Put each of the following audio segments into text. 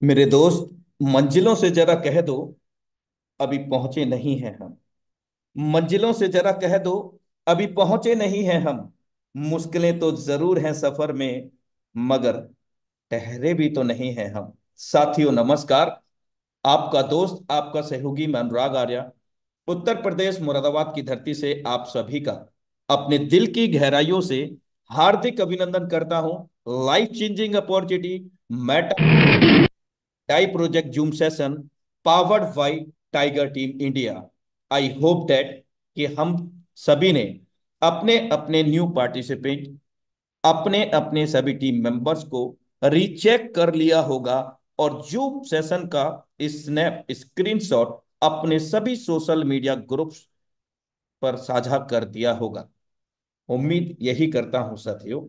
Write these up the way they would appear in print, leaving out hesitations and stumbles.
मेरे दोस्त, मंजिलों से जरा कह दो अभी पहुंचे नहीं हैं हम। मंजिलों से जरा कह दो अभी पहुंचे नहीं हैं हम। मुश्किलें तो जरूर हैं सफर में, मगर ठहरे भी तो नहीं हैं हम। साथियों नमस्कार। आपका दोस्त, आपका सहयोगी मैं अनुराग आर्या, उत्तर प्रदेश मुरादाबाद की धरती से आप सभी का अपने दिल की गहराइयों से हार्दिक अभिनंदन करता हूं। Life changing opportunity tie project zoom session powered by Tiger team India. I hope that कि हम सभी ने अपने अपने न्यू पार्टिसिपेंट, अपने अपने सभी टीम मेंबर्स को रीचेक कर लिया होगा और जूम सेशन का स्नैप स्क्रीनशॉट अपने सभी सोशल मीडिया ग्रुप्स पर साझा कर दिया होगा। उम्मीद यही करता हूं साथियों।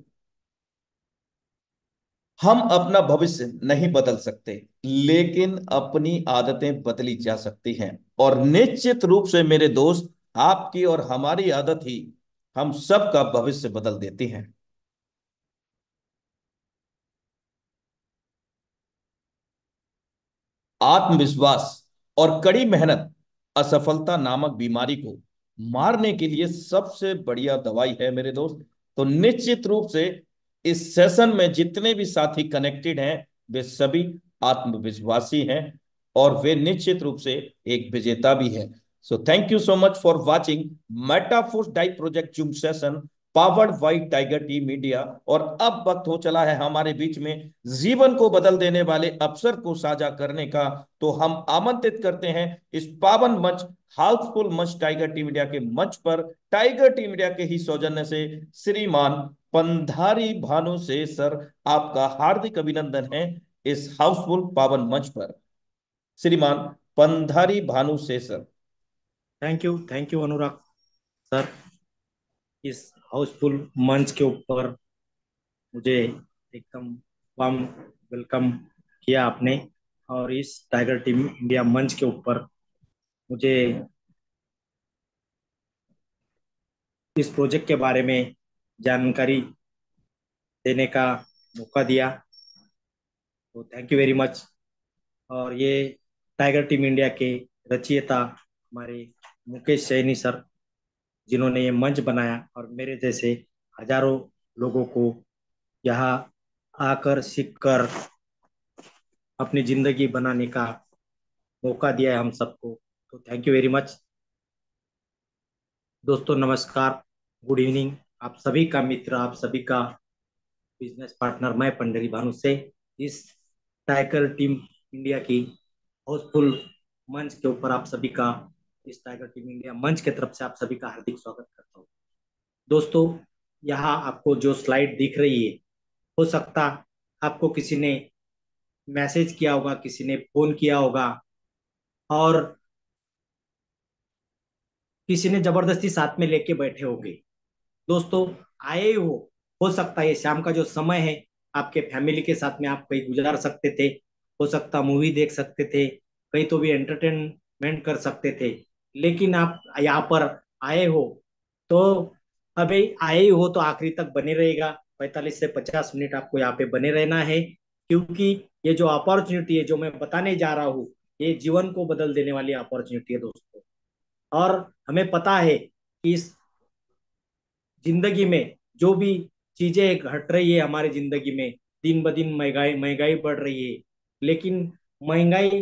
हम अपना भविष्य नहीं बदल सकते, लेकिन अपनी आदतें बदली जा सकती हैं। और निश्चित रूप से मेरे दोस्त, आपकी और हमारी आदत ही हम सबका भविष्य बदल देती है। आत्मविश्वास और कड़ी मेहनत असफलता नामक बीमारी को मारने के लिए सबसे बढ़िया दवाई है मेरे दोस्त। तो निश्चित रूप से इस सेशन में जितने भी साथी कनेक्टेड हैं, वे सभी आत्मविश्वासी हैं और वे निश्चित रूप से एक विजेता भी है। So thank you so much for watching Metaforce's Dai project zoom session powered by Tiger team India. और अब वक्त हो चला है हमारे बीच में जीवन को बदल देने वाले अवसर को साझा करने का। तो हम आमंत्रित करते हैं इस पावन मंच, हाउसफुल मंच टाइगर टीम इंडिया के मंच पर, टाइगर टीम इंडिया के ही सौजन्य से श्रीमान पंधारी भानु से सर, आपका हार्दिक अभिनंदन है इस हाउसफुल पावन मंच पर। श्रीमान पंधारी भानु से sir. Thank you Anurag sir. इस हाउसफुल मंच के ऊपर मुझे एकदम वार्म वेलकम किया आपने। और इस टाइगर टीम इंडिया मंच के ऊपर मुझे इस प्रोजेक्ट के बारे में जानकारी देने का मौका दिया, तो थैंक यू वेरी मच। और ये टाइगर टीम इंडिया के रचयिता हमारे मुकेश सैनी सर, जिन्होंने ये मंच बनाया और मेरे जैसे हजारों लोगों को यहाँ आकर सीख कर अपनी जिंदगी बनाने का मौका दिया है हम सबको। तो थैंक यू वेरी मच। दोस्तों नमस्कार, गुड इवनिंग। आप सभी का मित्र, आप सभी का बिजनेस पार्टनर मैं पंडरी भानु से इस टाइगर टीम इंडिया की हाउसफुल मंच के ऊपर आप सभी का, इस टाइगर टीम इंडिया मंच की तरफ से आप सभी का हार्दिक स्वागत करता हूँ। दोस्तों, यहाँ आपको जो स्लाइड दिख रही है, हो सकता आपको किसी ने मैसेज किया होगा, किसी ने फोन किया होगा और किसी ने जबरदस्ती साथ में लेके बैठे होंगे। दोस्तों, आए हो सकता है ये शाम का जो समय है आपके फैमिली के साथ में आप कहीं गुजार सकते थे, हो सकता मूवी देख सकते थे, कहीं तो भी एंटरटेनमेंट कर सकते थे। लेकिन आप यहाँ पर आए हो तो अभी आए हो तो आखिरी तक बने रहेगा। 45 से 50 मिनट आपको यहाँ पे बने रहना है, क्योंकि ये जो अपॉर्चुनिटी है जो मैं बताने जा रहा हूँ, ये जीवन को बदल देने वाली अपॉर्चुनिटी है दोस्तों। और हमें पता है कि इस जिंदगी में जो भी चीजें घट रही है हमारी जिंदगी में, दिन ब दिन महंगाई महंगाई बढ़ रही है। लेकिन महंगाई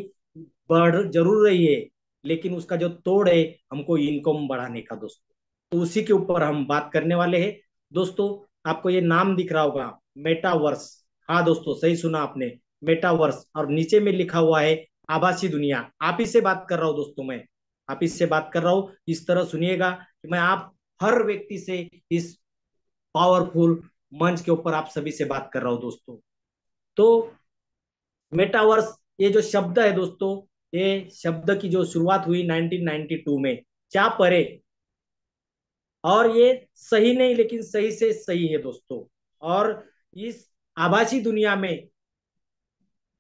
बढ़ जरूर रही है, लेकिन उसका जो तोड़ है हमको इनकम बढ़ाने का दोस्तों। तो उसी के ऊपर हम बात करने वाले हैं। दोस्तों, आपको ये नाम दिख रहा होगा, मेटावर्स। हाँ दोस्तों, सही सुना आपने, मेटावर्स। और नीचे में लिखा हुआ है आभासी दुनिया। आप ही से बात कर रहा हूँ दोस्तों, मैं आप ही से बात कर रहा हूँ। इस तरह सुनिएगा कि मैं आप हर व्यक्ति से इस पावरफुल मंच के ऊपर आप सभी से बात कर रहा हूं दोस्तों। तो मेटावर्स, ये जो शब्द है दोस्तों, ये शब्द की जो शुरुआत हुई 1992 में, क्या परे। और ये सही नहीं, लेकिन सही से सही है दोस्तों। और इस आभासी दुनिया में,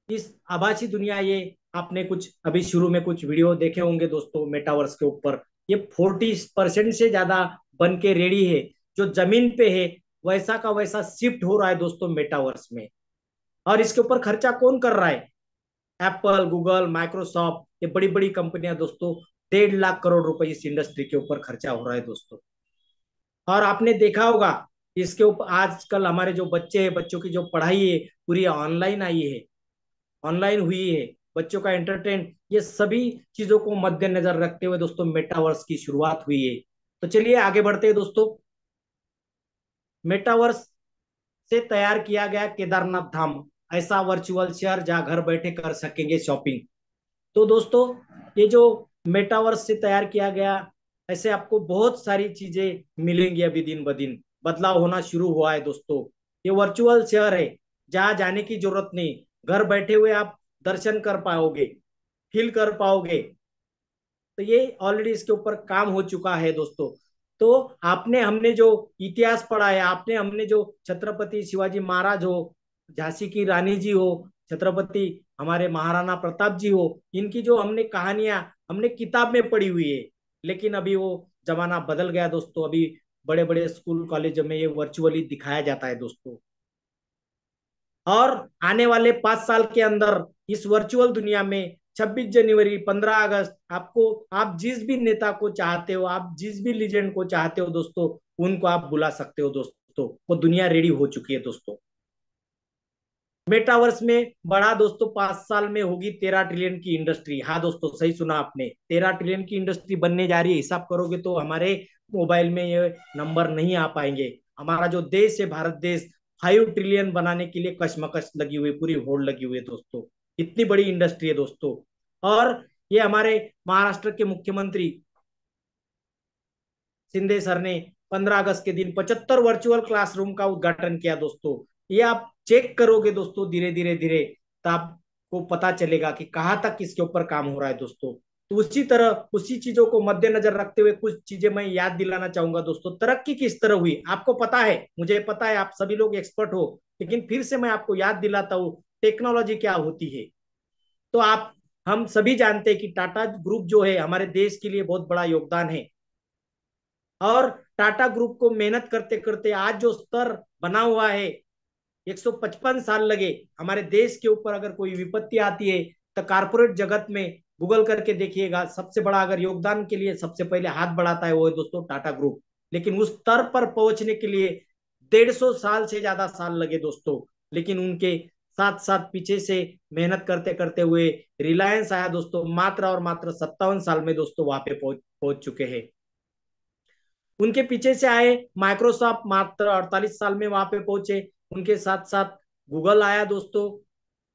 इस आभासी दुनिया, ये आपने कुछ अभी शुरू में कुछ वीडियो देखे होंगे दोस्तों मेटावर्स के ऊपर। ये 40% से ज्यादा बन के रेडी है। जो जमीन पे है वैसा का वैसा शिफ्ट हो रहा है दोस्तों मेटावर्स में। और इसके ऊपर खर्चा कौन कर रहा है? एप्पल, गूगल, माइक्रोसॉफ्ट, ये बड़ी बड़ी कंपनियां दोस्तों, 1.5 लाख करोड़ रुपए इस इंडस्ट्री के ऊपर खर्चा हो रहा है दोस्तों। और आपने देखा होगा इसके ऊपर आजकल हमारे जो बच्चे हैं, बच्चों की जो पढ़ाई है पूरी ऑनलाइन आई है, ऑनलाइन हुई है, बच्चों का एंटरटेन, ये सभी चीजों को मद्देनजर रखते हुए दोस्तों मेटावर्स की शुरुआत हुई है। तो चलिए आगे बढ़ते हैं दोस्तों। मेटावर्स से तैयार किया गया केदारनाथ धाम, ऐसा वर्चुअल शहर जहां घर बैठे कर सकेंगे शॉपिंग। तो दोस्तों ये जो मेटावर्स से तैयार किया गया, ऐसे आपको बहुत सारी चीजें मिलेंगी, अभी दिन ब दिन बदलाव होना शुरू हुआ है दोस्तों। ये वर्चुअल शहर है जहां जाने की जरूरत नहीं, घर बैठे हुए आप दर्शन कर पाओगे, फील कर पाओगे। तो ये ऑलरेडी इसके ऊपर काम हो चुका है दोस्तों। तो आपने हमने जो इतिहास पढ़ा है, आपने हमने जो छत्रपति शिवाजी महाराज हो, झांसी की रानी जी हो, छत्रपति हमारे महाराणा प्रताप जी हो, इनकी जो हमने कहानियां हमने किताब में पढ़ी हुई है। लेकिन अभी वो जमाना बदल गया दोस्तों, अभी बड़े बड़े स्कूल कॉलेज में ये वर्चुअली दिखाया जाता है दोस्तों। और आने वाले 5 साल के अंदर इस वर्चुअल दुनिया में 26 जनवरी, 15 अगस्त, आपको आप जिस भी नेता को चाहते हो, आप जिस भी लीजेंड को चाहते हो दोस्तों, उनको आप बुला सकते हो दोस्तों। वो दुनिया रेडी हो चुकी है दोस्तों। मेटावर्स में बढ़ा दोस्तों, 5 साल में होगी 13 ट्रिलियन की इंडस्ट्री। हाँ दोस्तों, सही सुना आपने, 13 ट्रिलियन की इंडस्ट्री बनने जा रही है। हिसाब करोगे तो हमारे मोबाइल में ये नंबर नहीं आ पाएंगे। हमारा जो देश है भारत देश, 5 ट्रिलियन बनाने के लिए कशमकश लगी हुई, पूरी होड़ लगी हुई है दोस्तों। इतनी बड़ी इंडस्ट्री है दोस्तों। और ये हमारे महाराष्ट्र के मुख्यमंत्री शिंदे सर ने 15 अगस्त के दिन 75 वर्चुअल क्लासरूम का उद्घाटन किया दोस्तों। ये आप चेक करोगे दोस्तों धीरे धीरे धीरे, तो आपको पता चलेगा कि कहाँ तक इसके ऊपर काम हो रहा है दोस्तों। तो उसी तरह उसी चीजों को मद्देनजर रखते हुए कुछ चीजें मैं याद दिलाना चाहूंगा दोस्तों। तरक्की किस तरह हुई आपको पता है, मुझे पता है, आप सभी लोग एक्सपर्ट हो, लेकिन फिर से मैं आपको याद दिलाता हूँ टेक्नोलॉजी क्या होती है। तो आप हम सभी जानते हैं कि टाटा ग्रुप जो है हमारे देश के लिए बहुत बड़ा योगदान है। और टाटा ग्रुप को मेहनत करते करते आज जो स्तर बना हुआ है, 155 साल लगे हमारे देश के ऊपर। अगर कोई विपत्ति आती है तो कारपोरेट जगत में गूगल करके देखिएगा, सबसे बड़ा अगर योगदान के लिए सबसे पहले हाथ बढ़ाता है वो है दोस्तों टाटा ग्रुप। लेकिन उस स्तर पर पहुंचने के लिए 150 साल से ज्यादा साल लगे दोस्तों। लेकिन उनके साथ साथ पीछे से मेहनत करते करते हुए रिलायंस आया दोस्तों, मात्र और मात्र 57 साल में दोस्तों वहां पे पहुंच चुके हैं। उनके पीछे से आए माइक्रोसॉफ्ट, मात्र 48 साल में वहां पे पहुंचे। उनके साथ साथ गूगल आया दोस्तों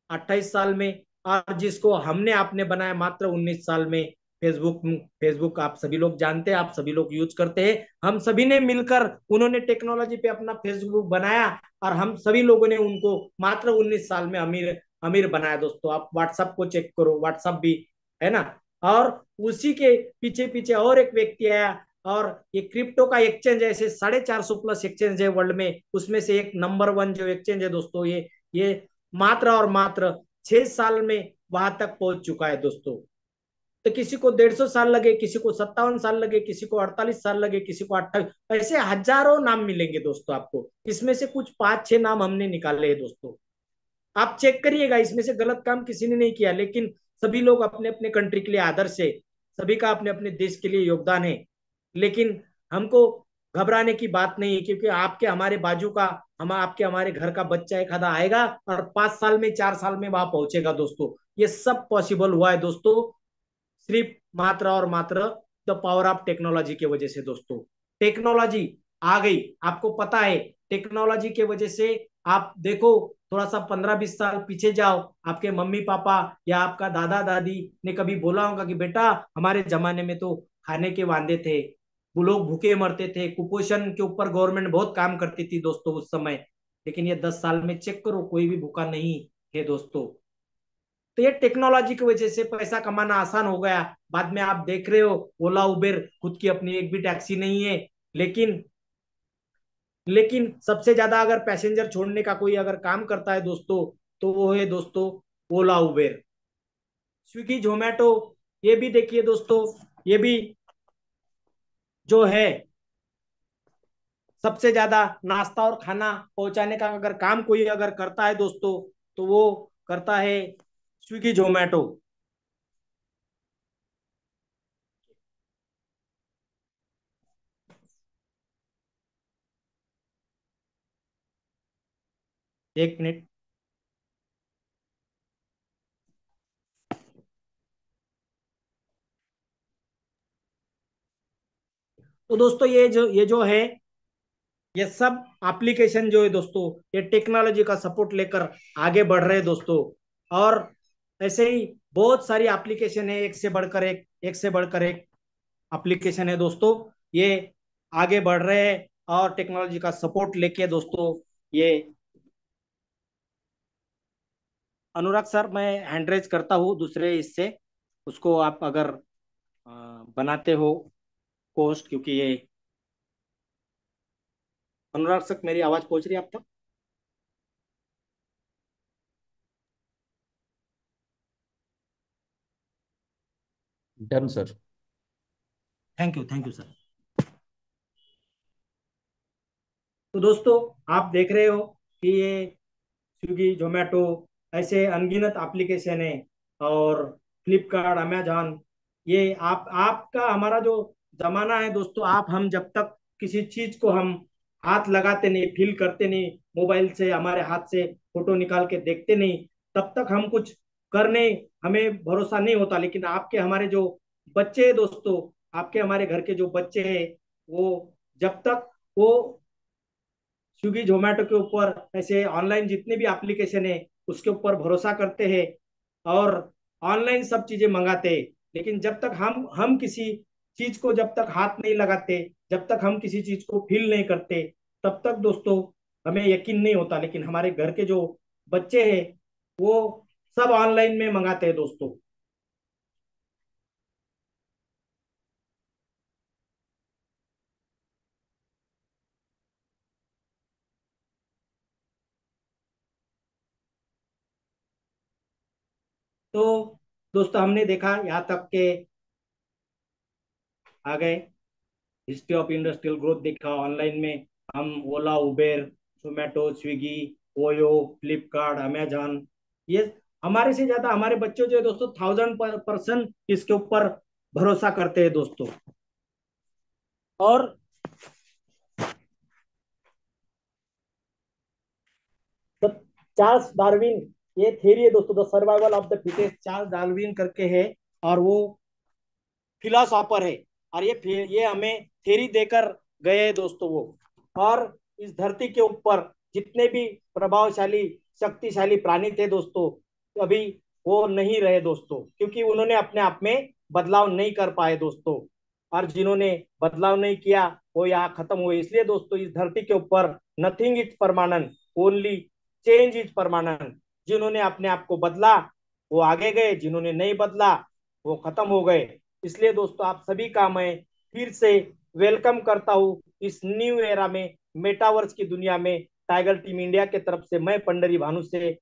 28 साल में। और जिसको हमने आपने बनाया मात्र 19 साल में, फेसबुक। फेसबुक आप सभी लोग जानते हैं, आप सभी लोग यूज करते हैं। हम सभी ने मिलकर उन्होंने टेक्नोलॉजी पे अपना फेसबुक बनाया, और हम सभी लोगों ने उनको मात्र 19 साल में अमीर अमीर बनाया दोस्तों। आप व्हाट्सएप को चेक करो, व्हाट्सएप भी है ना। और उसी के पीछे पीछे और एक व्यक्ति आया, और ये क्रिप्टो का एक्सचेंज है, ऐसे 450 प्लस एक्सचेंज है वर्ल्ड में, उसमें से एक नंबर 1 जो एक्सचेंज है दोस्तों, ये मात्र और मात्र 6 साल में वहां तक पहुंच चुका है दोस्तों। तो किसी को 150 साल लगे, किसी को 57 साल लगे, किसी को 48 साल लगे, किसी को 28, ऐसे हजारों नाम मिलेंगे दोस्तों आपको। इसमें से कुछ 5-6 नाम हमने निकाले हैं दोस्तों। आप चेक करिएगा, इसमें से गलत काम किसी ने नहीं किया, लेकिन सभी लोग अपने अपने कंट्री के लिए आदर्श है, सभी का अपने अपने देश के लिए योगदान है। लेकिन हमको घबराने की बात नहीं है, क्योंकि आपके हमारे बाजू का, हम आपके हमारे घर का बच्चा एक आधा आएगा और 5 साल में 4 साल में वहां पहुंचेगा दोस्तों। ये सब पॉसिबल हुआ है दोस्तों, सिर्फ मात्र और मात्र द पावर ऑफ टेक्नोलॉजी की वजह से दोस्तों। टेक्नोलॉजी आ गई, आपको पता है, टेक्नोलॉजी की वजह से आप देखो, थोड़ा सा 15-20 साल पीछे जाओ, आपके मम्मी पापा या आपका दादा दादी ने कभी बोला होगा कि बेटा हमारे जमाने में तो खाने के वांदे थे, वो लोग भूखे मरते थे, कुपोषण के ऊपर गवर्नमेंट बहुत काम करती थी दोस्तों उस समय। लेकिन ये 10 साल में चेक करो, कोई भी भूखा नहीं है दोस्तों। तो ये टेक्नोलॉजी की वजह से पैसा कमाना आसान हो गया। बाद में आप देख रहे हो, ओला उबेर खुद की अपनी एक भी टैक्सी नहीं है, लेकिन लेकिन सबसे ज्यादा अगर पैसेंजर छोड़ने का कोई अगर काम करता है दोस्तों, तो वो है दोस्तों ओला उबेर। स्विगी जोमेटो, ये भी देखिए दोस्तों, ये भी जो है सबसे ज्यादा नाश्ता और खाना पहुंचाने का अगर काम कोई अगर करता है दोस्तों, तो वो करता है स्विगी जोमेटो। एक मिनट। तो दोस्तों ये जो है, ये सब एप्लीकेशन जो है दोस्तों, ये टेक्नोलॉजी का सपोर्ट लेकर आगे बढ़ रहे हैं दोस्तों। और ऐसे ही बहुत सारी एप्लीकेशन है, एक से बढ़कर एक एप्लीकेशन है दोस्तों। ये आगे बढ़ रहे हैं और टेक्नोलॉजी का सपोर्ट लेके दोस्तों। ये अनुराग सर, मैं हैंड रेज करता हूँ दूसरे इससे, उसको आप अगर अ, बनाते हो पोस्ट, क्योंकि ये अनुराग सर, मेरी आवाज पहुंच रही है आप तक? Done sir. Thank you sir. तो दोस्तों, आप देख रहे हो कि ये स्विगी जोमेटो ऐसे अनगिनत एप्लीकेशन है, और फ्लिपकार्ट, अमेजॉन, ये आप आपका हमारा जो जमाना है दोस्तों, आप हम जब तक किसी चीज को हम हाथ लगाते नहीं, फील करते नहीं, मोबाइल से हमारे हाथ से फोटो निकाल के देखते नहीं, तब तक हम कुछ करने, हमें भरोसा नहीं होता। लेकिन आपके हमारे जो बच्चे हैं दोस्तों, आपके हमारे घर के जो बच्चे हैं, वो जब तक वो स्विगी जोमेटो के ऊपर ऐसे ऑनलाइन जितने भी एप्लीकेशन है उसके ऊपर भरोसा करते हैं, और ऑनलाइन सब चीजें मंगाते हैं। लेकिन जब तक हम किसी चीज को जब तक हाथ नहीं लगाते, जब तक हम किसी चीज को फील नहीं करते, तब तक दोस्तों हमें यकीन नहीं होता। लेकिन हमारे घर के जो बच्चे हैं, वो सब ऑनलाइन में मंगाते हैं दोस्तों। तो दोस्तों, हमने देखा यहाँ तक के आ गए, हिस्ट्री ऑफ इंडस्ट्रियल ग्रोथ देखा ऑनलाइन में। हम ओला, उबेर, जोमेटो, स्विगी, ओयो, फ्लिपकार्ट, अमेजॉन, ये हमारे से ज्यादा हमारे बच्चे जो है दोस्तों 1000% इसके ऊपर भरोसा करते हैं दोस्तों। और द चार्ल्स डार्विन, ये थ्योरी है दोस्तों, the survival of the fittest, Charles Darwin करके है, और वो फिलोसॉफर है। और ये हमें थ्योरी देकर गए दोस्तों वो। और इस धरती के ऊपर जितने भी प्रभावशाली, शक्तिशाली प्राणी थे दोस्तों, अभी वो नहीं रहे दोस्तों, क्योंकि उन्होंने अपने आप में बदलाव नहीं कर पाए दोस्तों। और जिन्होंने बदलाव नहीं किया, वो यहाँ खत्म हुए। इसलिए दोस्तों, इस धरती के ऊपर nothing is permanent, only change is permanent. जिन्होंने अपने आप को बदला, वो आगे गए, जिन्होंने नहीं बदला, वो खत्म हो गए। इसलिए दोस्तों, आप सभी का मैं फिर से वेलकम करता हूँ इस न्यू एरा में, मेटावर्स की दुनिया में। टाइगर टीम इंडिया के तरफ से मैं पंडरी भानु से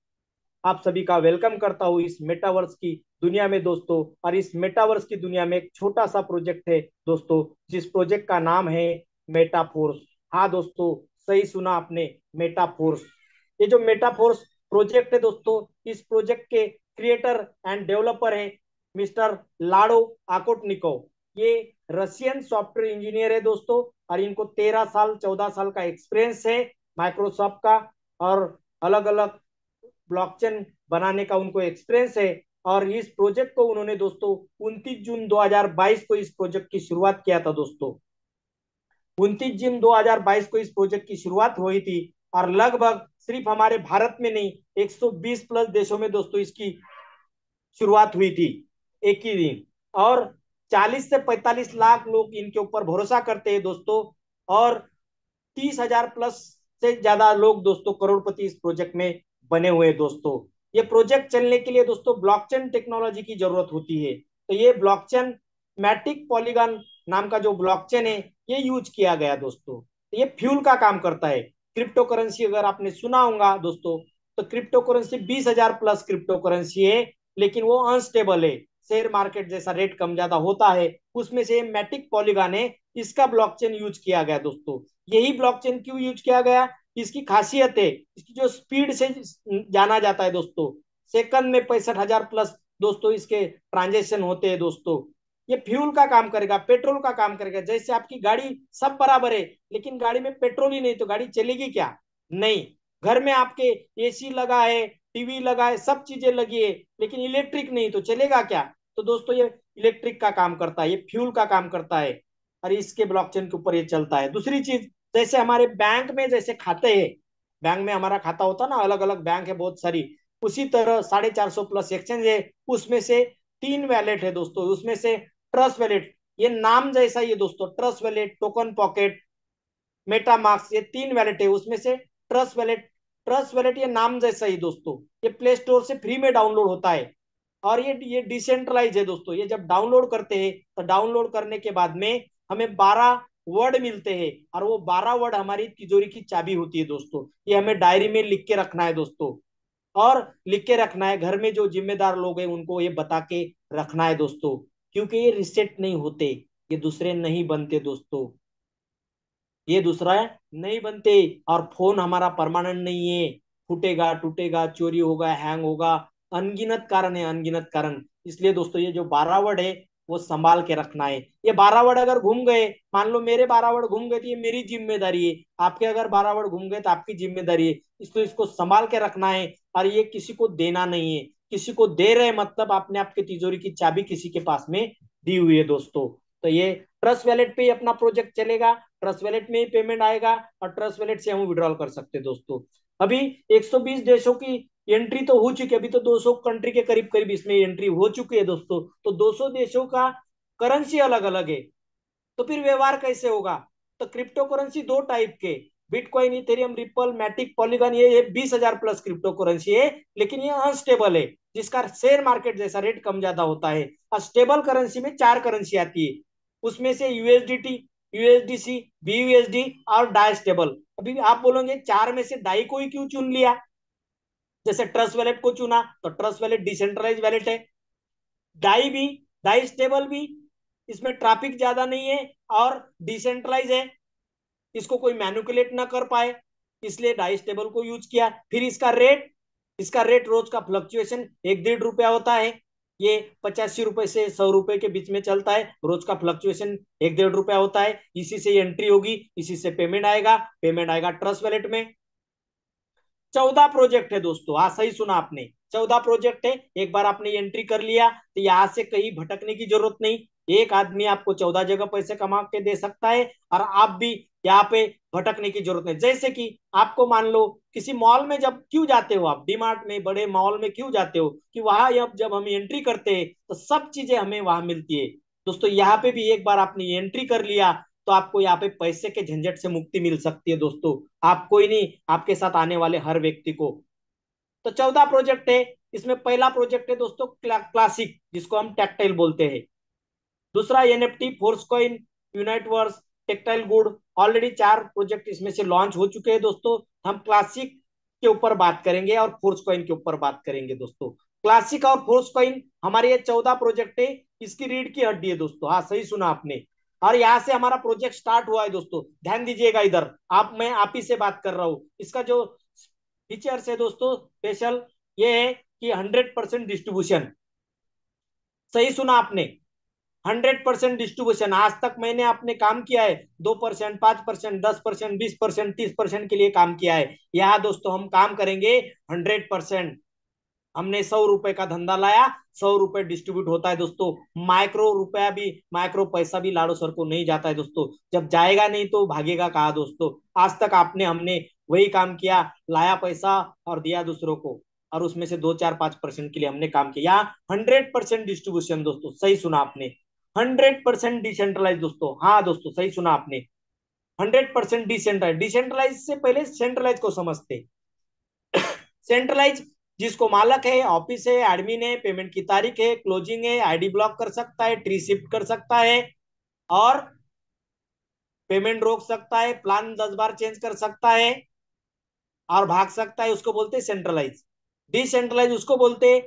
आप सभी का वेलकम करता हूँ इस मेटावर्स की दुनिया में दोस्तों। और इस मेटावर्स की दुनिया में एक छोटा सा प्रोजेक्ट है दोस्तों, जिस प्रोजेक्ट का नाम है मेटाफोर्स। हाँ दोस्तों, सही सुना आपने, मेटाफोर्स। ये जो मेटाफोर्स प्रोजेक्ट है दोस्तों, इस प्रोजेक्ट के क्रिएटर एंड डेवलपर है मिस्टर लाडो आकोटनिकोव। ये रशियन सॉफ्टवेयर इंजीनियर है दोस्तों, और इनको 13 साल 14 साल का एक्सपीरियंस है माइक्रोसॉफ्ट का, और अलग अलग ब्लॉकचेन बनाने का उनको एक्सपीरियंस है। और इस प्रोजेक्ट को उन्होंने दोस्तों 29 जून 2022 को इस प्रोजेक्ट की शुरुआत किया था दोस्तों। 29 जून 2022 को इस प्रोजेक्ट की शुरुआत हुई थी, और लगभग सिर्फ हमारे भारत में नहीं, 120 प्लस देशों में दोस्तों इसकी शुरुआत हुई थी एक ही दिन। और 40 से 45 लाख लोग इनके ऊपर भरोसा करते हैं दोस्तों। और 30,000 प्लस से ज्यादा लोग दोस्तों, करोड़पति इस प्रोजेक्ट में बने हुए हैं दोस्तों। ये प्रोजेक्ट चलने के लिए दोस्तों ब्लॉकचेन टेक्नोलॉजी की जरूरत होती है। तो ये ब्लॉकचेन, मैटिक पॉलीगॉन नाम का जो ब्लॉकचेन है, ये यूज किया गया दोस्तों। तो ये फ्यूल का काम करता है। क्रिप्टो करेंसी अगर आपने सुना होगा दोस्तों, तो crypto currency 20,000 plus crypto currency है, लेकिन वो अनस्टेबल है। शेयर मार्केट जैसा रेट कम ज्यादा होता है, उसमें से मैटिक पॉलीगॉन है, इसका ब्लॉकचेन यूज किया गया दोस्तों। यही ब्लॉकचेन क्यों यूज किया गया, इसकी खासियत है, इसकी जो स्पीड से जाना जाता है दोस्तों, सेकंड में 65,000 प्लस दोस्तों इसके ट्रांजेक्शन होते हैं दोस्तों। ये फ्यूल का काम करेगा, पेट्रोल का काम करेगा। जैसे आपकी गाड़ी सब बराबर है, लेकिन गाड़ी में पेट्रोल ही नहीं तो गाड़ी चलेगी क्या? नहीं। घर में आपके एसी लगा है, टीवी लगा है, सब चीजें लगी है, लेकिन इलेक्ट्रिक नहीं तो चलेगा क्या? तो दोस्तों ये इलेक्ट्रिक का काम करता है, ये फ्यूल का काम करता है, और इसके ब्लॉकचेन के ऊपर ये चलता है। दूसरी चीज, जैसे हमारे बैंक में जैसे खाते हैं, बैंक में हमारा खाता होता है ना, अलग अलग बैंक है बहुत सारी, उसी तरह 450 प्लस एक्सचेंज है। उसमें से 3 वैलेट है दोस्तों, उसमें से ट्रस्ट वैलेट, ये नाम जैसा ही है दोस्तों, ट्रस्ट वैलेट, टोकन पॉकेट, मेटामार्क्स, ये 3 वैलेट है। उसमें से ट्रस्ट वैलेट ये नाम जैसा ही दोस्तों, ये प्ले स्टोर से फ्री में डाउनलोड होता है। और ये डिसेंट्रलाइज है दोस्तों। ये जब डाउनलोड करते हैं तो डाउनलोड करने के बाद में हमें 12 वर्ड मिलते हैं, और वो 12 वर्ड हमारी तिजोरी की चाबी होती है दोस्तों। ये हमें डायरी में लिख के रखना है दोस्तों, और लिख के रखना है, घर में जो जिम्मेदार लोग हैं उनको ये बता के रखना है दोस्तों, क्योंकि ये रिसेट नहीं होते, ये दूसरे नहीं बनते दोस्तों, ये दूसरा नहीं बनते। और फोन हमारा परमानेंट नहीं है, फूटेगा, टूटेगा, चोरी होगा, हैंग होगा, अनगिनत कारण है, अनगिनत कारण। इसलिए दोस्तों ये जो 12 वर्ड है वो संभाल के रखना है। ये 12 वर्ड अगर घूम गए, मान लो मेरे 12 वर्ड घूम गए, तो ये मेरी जिम्मेदारी है। आपके अगर 12 वर्ड घूम गए तो आपकी जिम्मेदारी है। इसको संभाल के रखना है, और ये किसी को देना नहीं है। किसी को दे रहे मतलब आपने आपके तिजोरी की चाबी किसी के पास में दी हुई है दोस्तों। तो ये ट्रस्ट वैलेट पे ही अपना प्रोजेक्ट चलेगा, ट्रस्ट वैलेट में ही पेमेंट आएगा, और ट्रस्ट वैलेट से हम विड्रॉल कर सकते हैं दोस्तों। अभी 120 देशों की एंट्री तो हो चुकी है, अभी तो 200 कंट्री के करीब करीब इसमें एंट्री हो चुकी है दोस्तों। तो 200 देशों का करेंसी अलग अलग है, तो फिर व्यवहार कैसे होगा? तो क्रिप्टो करेंसी 2 टाइप के, Bitcoin, Ethereum, Ripple, Matic, Polygon, ये 20,000 प्लस क्रिप्टो करेंसी है, लेकिन ये अनस्टेबल है, जिसका शेयर मार्केट जैसा रेट कम ज्यादा होता है। और स्टेबल करेंसी में 4 करेंसी आती है, उसमें से यूएसडीटी, यूएसडीसी, बीयूएसडी और डाई स्टेबल। अभी आप बोलोगे 4 में से डाई को ही क्यों चुन लिया? जैसे ट्रस्ट वैलेट को चुना, तो ट्रस्ट वैलेट डिसेंट्रलाइज वैलेट है। डाई भी, डाई स्टेबल भी, इसमें ट्रैफिक ज्यादा नहीं है, और डिसेंट्रलाइज है, इसको कोई मैनिपुलेट ना कर पाए, इसलिए डाई स्टेबल को यूज किया। फिर इसका रेट रोज का फ्लक्चुएशन 1-1.5 रुपया होता है। ये 85 रुपए से 100 रुपए के बीच में चलता है, रोज का फ्लक्चुएशन 1-1.5 रुपया होता है। इसी से एंट्री होगी, इसी से पेमेंट आएगा ट्रस्ट वैलेट में। 14 प्रोजेक्ट है दोस्तों, हाँ सही सुना आपने, 14 प्रोजेक्ट है। एक बार आपने एंट्री कर लिया तो यहाँ से कहीं भटकने की जरूरत नहीं। एक आदमी आपको 14 जगह पैसे कमा के दे सकता है, और आप भी यहाँ पे भटकने की जरूरत नहीं। जैसे कि आपको मान लो किसी मॉल में जब क्यों जाते हो, आप डीमार्ट में, बड़े मॉल में क्यों जाते हो, कि वहां जब हम एंट्री करते हैं तो सब चीजें हमें वहां मिलती है दोस्तों। यहाँ पे भी एक बार आपने एंट्री कर लिया तो आपको यहाँ पे पैसे के झंझट से मुक्ति मिल सकती है दोस्तों। आप कोई नहीं, आपके साथ आने वाले हर व्यक्ति को। तो 14 प्रोजेक्ट है। इसमें पहला प्रोजेक्ट है दोस्तों क्लासिक, जिसको हम टेक्टाइल बोलते हैं। दूसरा NFT, force coin, unite verse, टेक्टाइल गुड। ऑलरेडी 4 प्रोजेक्ट इसमें से लॉन्च हो चुके हैं दोस्तों। हम क्लासिक के ऊपर बात करेंगे और फोर्स कॉइन के ऊपर बात करेंगे दोस्तों। क्लासिक और फोर्स कॉइन हमारे ये 14 प्रोजेक्ट है, इसकी रीढ़ की हड्डी है दोस्तों। हाँ सही सुना आपने। और यहाँ से हमारा प्रोजेक्ट स्टार्ट हुआ है दोस्तों, ध्यान दीजिएगा इधर। मैं आप ही से बात कर रहा हूँ। इसका जो फीचर्स है दोस्तों स्पेशल, ये है कि 100% डिस्ट्रीब्यूशन। सही सुना आपने, 100% डिस्ट्रीब्यूशन। आज तक मैंने अपने काम किया है 2%, 5%, 10%, 20%, 30% के लिए काम किया है। यहाँ दोस्तों हम काम करेंगे 100%। हमने 100 रुपए का धंधा लाया, 100 रुपए डिस्ट्रीब्यूट होता है दोस्तों। माइक्रो पैसा भी लाड़ो सर को नहीं जाता है दोस्तों। जब जाएगा नहीं तो भागेगा कहाँ दोस्तों? आज तक हमने वही काम किया, लाया पैसा और दिया दूसरों को, और उसमें से 2, 4, 5% के लिए हमने काम किया। 100% डिस्ट्रीब्यूशन दोस्तों, सही सुना आपने। 100% डिसेंट्रलाइज दोस्तों, हाँ दोस्तों सही सुना आपने। 100% डिसेंट्रलाइज। डिसेंट्रलाइज से पहले सेंट्रलाइज को समझते। सेंट्रलाइज, जिसको मालक है, ऑफिस है, एडमिन है, पेमेंट की तारीख है, क्लोजिंग है, आईडी ब्लॉक कर सकता है, ट्री शिफ्ट कर सकता है, और पेमेंट रोक सकता है, प्लान 10 बार चेंज कर सकता है, और भाग सकता है, उसको बोलते हैं सेंट्रलाइज। डिसेंट्रलाइज उसको बोलते हैं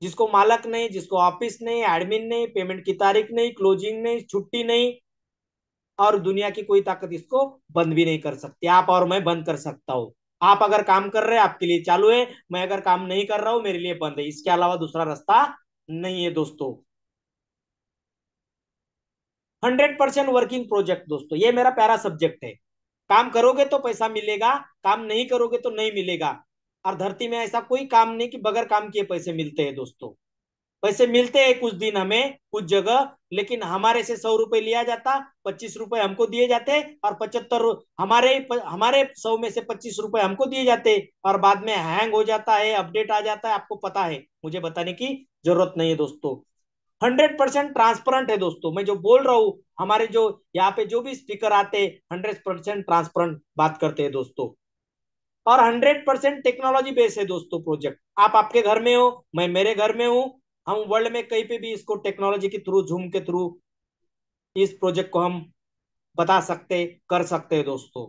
जिसको मालक नहीं, जिसको ऑफिस नहीं, एडमिन नहीं, पेमेंट की तारीख नहीं, क्लोजिंग नहीं, छुट्टी नहीं, और दुनिया की कोई ताकत इसको बंद भी नहीं कर सकती। आप और मैं बंद कर सकता हूँ। आप अगर काम कर रहे हैं आपके लिए चालू है, मैं अगर काम नहीं कर रहा हूं मेरे लिए बंद है, इसके अलावा दूसरा रास्ता नहीं है दोस्तों। 100% वर्किंग प्रोजेक्ट दोस्तों, ये मेरा प्यारा सब्जेक्ट है। काम करोगे तो पैसा मिलेगा, काम नहीं करोगे तो नहीं मिलेगा। और धरती में ऐसा कोई काम नहीं कि बगैर काम किए पैसे मिलते हैं दोस्तों। पैसे मिलते हैं कुछ दिन हमें कुछ जगह, लेकिन हमारे से 100 रुपए लिया जाता, 25 रुपए हमको दिए जाते, और 75 हमारे हमारे 100 में से 25 रुपए हमको दिए जाते, और बाद में हैंग हो जाता है, अपडेट आ जाता है, आपको पता है, मुझे बताने की जरूरत नहीं है दोस्तों। 100% ट्रांसपेरेंट है दोस्तों, मैं जो बोल रहा हूँ, हमारे जो यहाँ पे जो भी स्पीकर आते हैं 100% ट्रांसपेरेंट बात करते हैं दोस्तों। और 100% टेक्नोलॉजी बेस है दोस्तों प्रोजेक्ट। आप आपके घर में हो, मैं मेरे घर में हूँ, हम वर्ल्ड में कहीं पे भी इसको टेक्नोलॉजी के थ्रू, जूम के थ्रू इस प्रोजेक्ट को हम बता सकते, कर सकते हैं दोस्तों।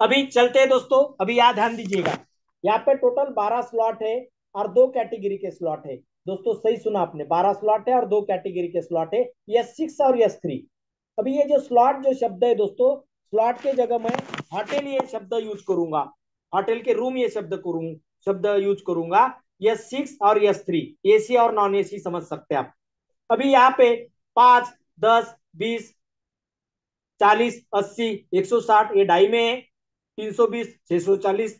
अभी चलते हैं दोस्तों, अभी यहाँ ध्यान दीजिएगा, यहाँ पे टोटल 12 स्लॉट है और दो कैटेगरी के स्लॉट है। दोस्तों सही सुना आपने, 12 स्लॉट है और दो कैटेगरी के स्लॉट है, S6 और S3। अभी ये जो स्लॉट जो शब्द है दोस्तों, स्लॉट के जगह मैं होटल ये शब्द यूज करूंगा, होटल के रूम ये शब्द यूज करूंगा। S6 और S3, एसी और नॉन एसी समझ सकते हैं आप। अभी यहाँ पे 5, 10, 20, 40, 80, 160 ये ढाई में है, 320, 640,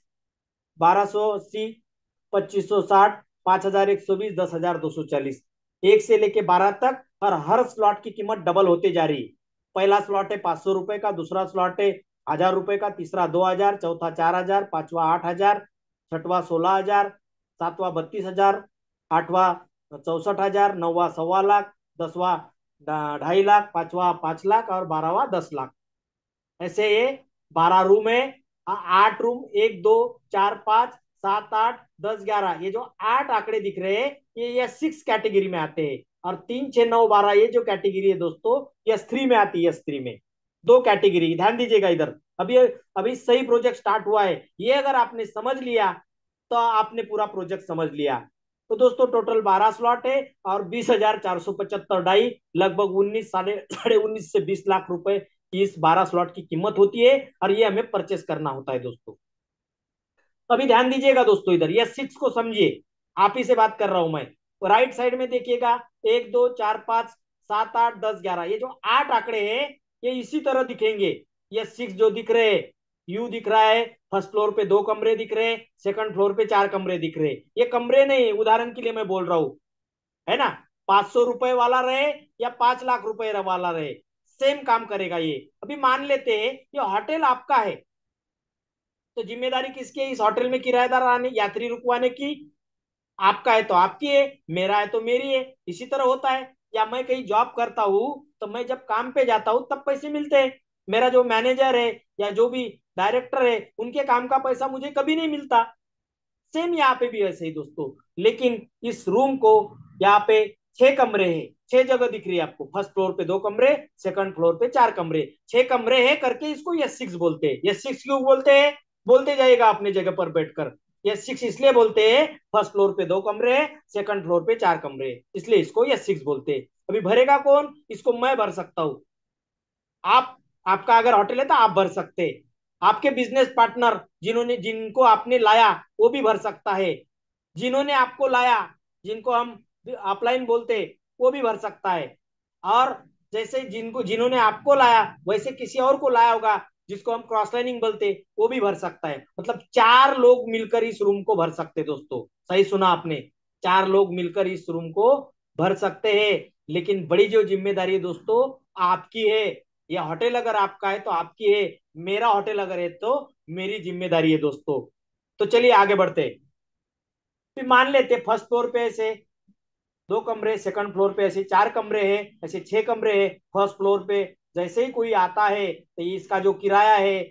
1280, 2560, 5120, 10,240, 1 से लेके 12 तक, और हर स्लॉट की कीमत डबल होते जा रही है। पहला स्लॉट है 500 रुपए का, दूसरा स्लॉट है 1000 रुपए का, तीसरा 2000, चौथा 4000, पांचवा 8000, छठवा 16,000, सातवां 32,000, आठवां 64,000, नौवा 1.25 लाख, दसवां 2.5 लाख, पांचवा 5 लाख, और 12वां 10 लाख। ऐसे ये 12 रूम है। 8 रूम, 1, 2, 4, 5, 7, 8, 10, 11, ये जो 8 आंकड़े दिख रहे हैं ये 6 कैटेगरी में आते हैं। और 3, 6, 9, 12 ये जो कैटेगरी है दोस्तों, S3 में आती है। S3 में दो कैटेगरी, ध्यान दीजिएगा इधर। अभी अभी सही प्रोजेक्ट स्टार्ट हुआ है, ये अगर आपने समझ लिया तो आपने पूरा प्रोजेक्ट समझ लिया। तो दोस्तों टोटल 12 स्लॉट है और 20,475 लगभग 19, साढ़े 19 से 20 लाख रुपए इस 12 स्लॉट की कीमत होती है, और ये हमें परचेस करना होता है दोस्तों। अभी ध्यान दीजिएगा दोस्तों इधर, ये 6 को समझिए, आप ही से बात कर रहा हूं मैं। तो राइट साइड में देखिएगा, 1, 2, 4, 5, 7, 8, 10, 11, ये जो 8 आंकड़े हैं ये इसी तरह दिखेंगे। ये 6 जो दिख रहे हैं, यू दिख रहा है, फर्स्ट फ्लोर पे 2 कमरे दिख रहे हैं, सेकंड फ्लोर पे 4 कमरे दिख रहे हैं। ये कमरे नहीं, उदाहरण के लिए मैं बोल रहा हूँ, है ना। 500 रुपए वाला रहे या 5 लाख रुपए वाला रहे, सेम काम करेगा ये। अभी मान लेते हैं ये होटल आपका है, तो जिम्मेदारी किसकी है इस होटल में किराएदार आने, यात्री रुकवाने की? आपका है तो आपकी है, मेरा है तो मेरी है। इसी तरह होता है, या मैं कहीं जॉब करता हूँ तो मैं जब काम पे जाता हूँ तब पैसे मिलते हैं। मेरा जो मैनेजर है या जो भी डायरेक्टर है उनके काम का पैसा मुझे कभी नहीं मिलता। सेम यहाँ पे भी ऐसे ही दोस्तों। लेकिन इस रूम को, यहाँ पे 6 कमरे हैं, 6 जगह दिख रही है आपको, फर्स्ट फ्लोर पे 2 कमरे, सेकंड फ्लोर पे 4 कमरे, 6 कमरे हैं करके इसको S6 बोलते हैं। S6 क्यों बोलते हैं? बोलते जाइएगा अपने जगह पर बैठकर। S6 इसलिए बोलते हैं, फर्स्ट फ्लोर पे 2 कमरे हैं, सेकंड फ्लोर पे 4 कमरे हैं, इसलिए इसको S6 बोलते हैं। अभी भरेगा कौन? इसको मैं भर सकता हूँ, आप, आपका अगर होटल है तो आप भर सकते हैं, आपके बिजनेस पार्टनर जिन्होंने, जिनको आपने लाया वो भी भर सकता है, जिन्होंने आपको लाया, जिनको हम अपलाइन बोलते हैं, वो भी भर सकता है। और जैसे जिनको, जिन्होंने आपको लाया वैसे किसी और को लाया होगा जिसको हम क्रॉस लाइनिंग बोलते हैं, वो भी भर सकता है। मतलब 4 लोग मिलकर इस रूम को भर सकते हैं दोस्तों। सही सुना आपने, 4 लोग मिलकर इस रूम को भर सकते हैं। लेकिन बड़ी जो जिम्मेदारी है दोस्तों आपकी है। ये होटल अगर आपका है तो आपकी है, मेरा होटल अगर है तो मेरी जिम्मेदारी है दोस्तों। तो चलिए आगे बढ़ते हैं। फिर मान लेते फर्स्ट फ्लोर पे ऐसे 2 कमरे, सेकंड फ्लोर पे ऐसे 4 कमरे हैं, ऐसे 6 कमरे हैं। फर्स्ट फ्लोर पे जैसे ही कोई आता है तो इसका जो किराया है,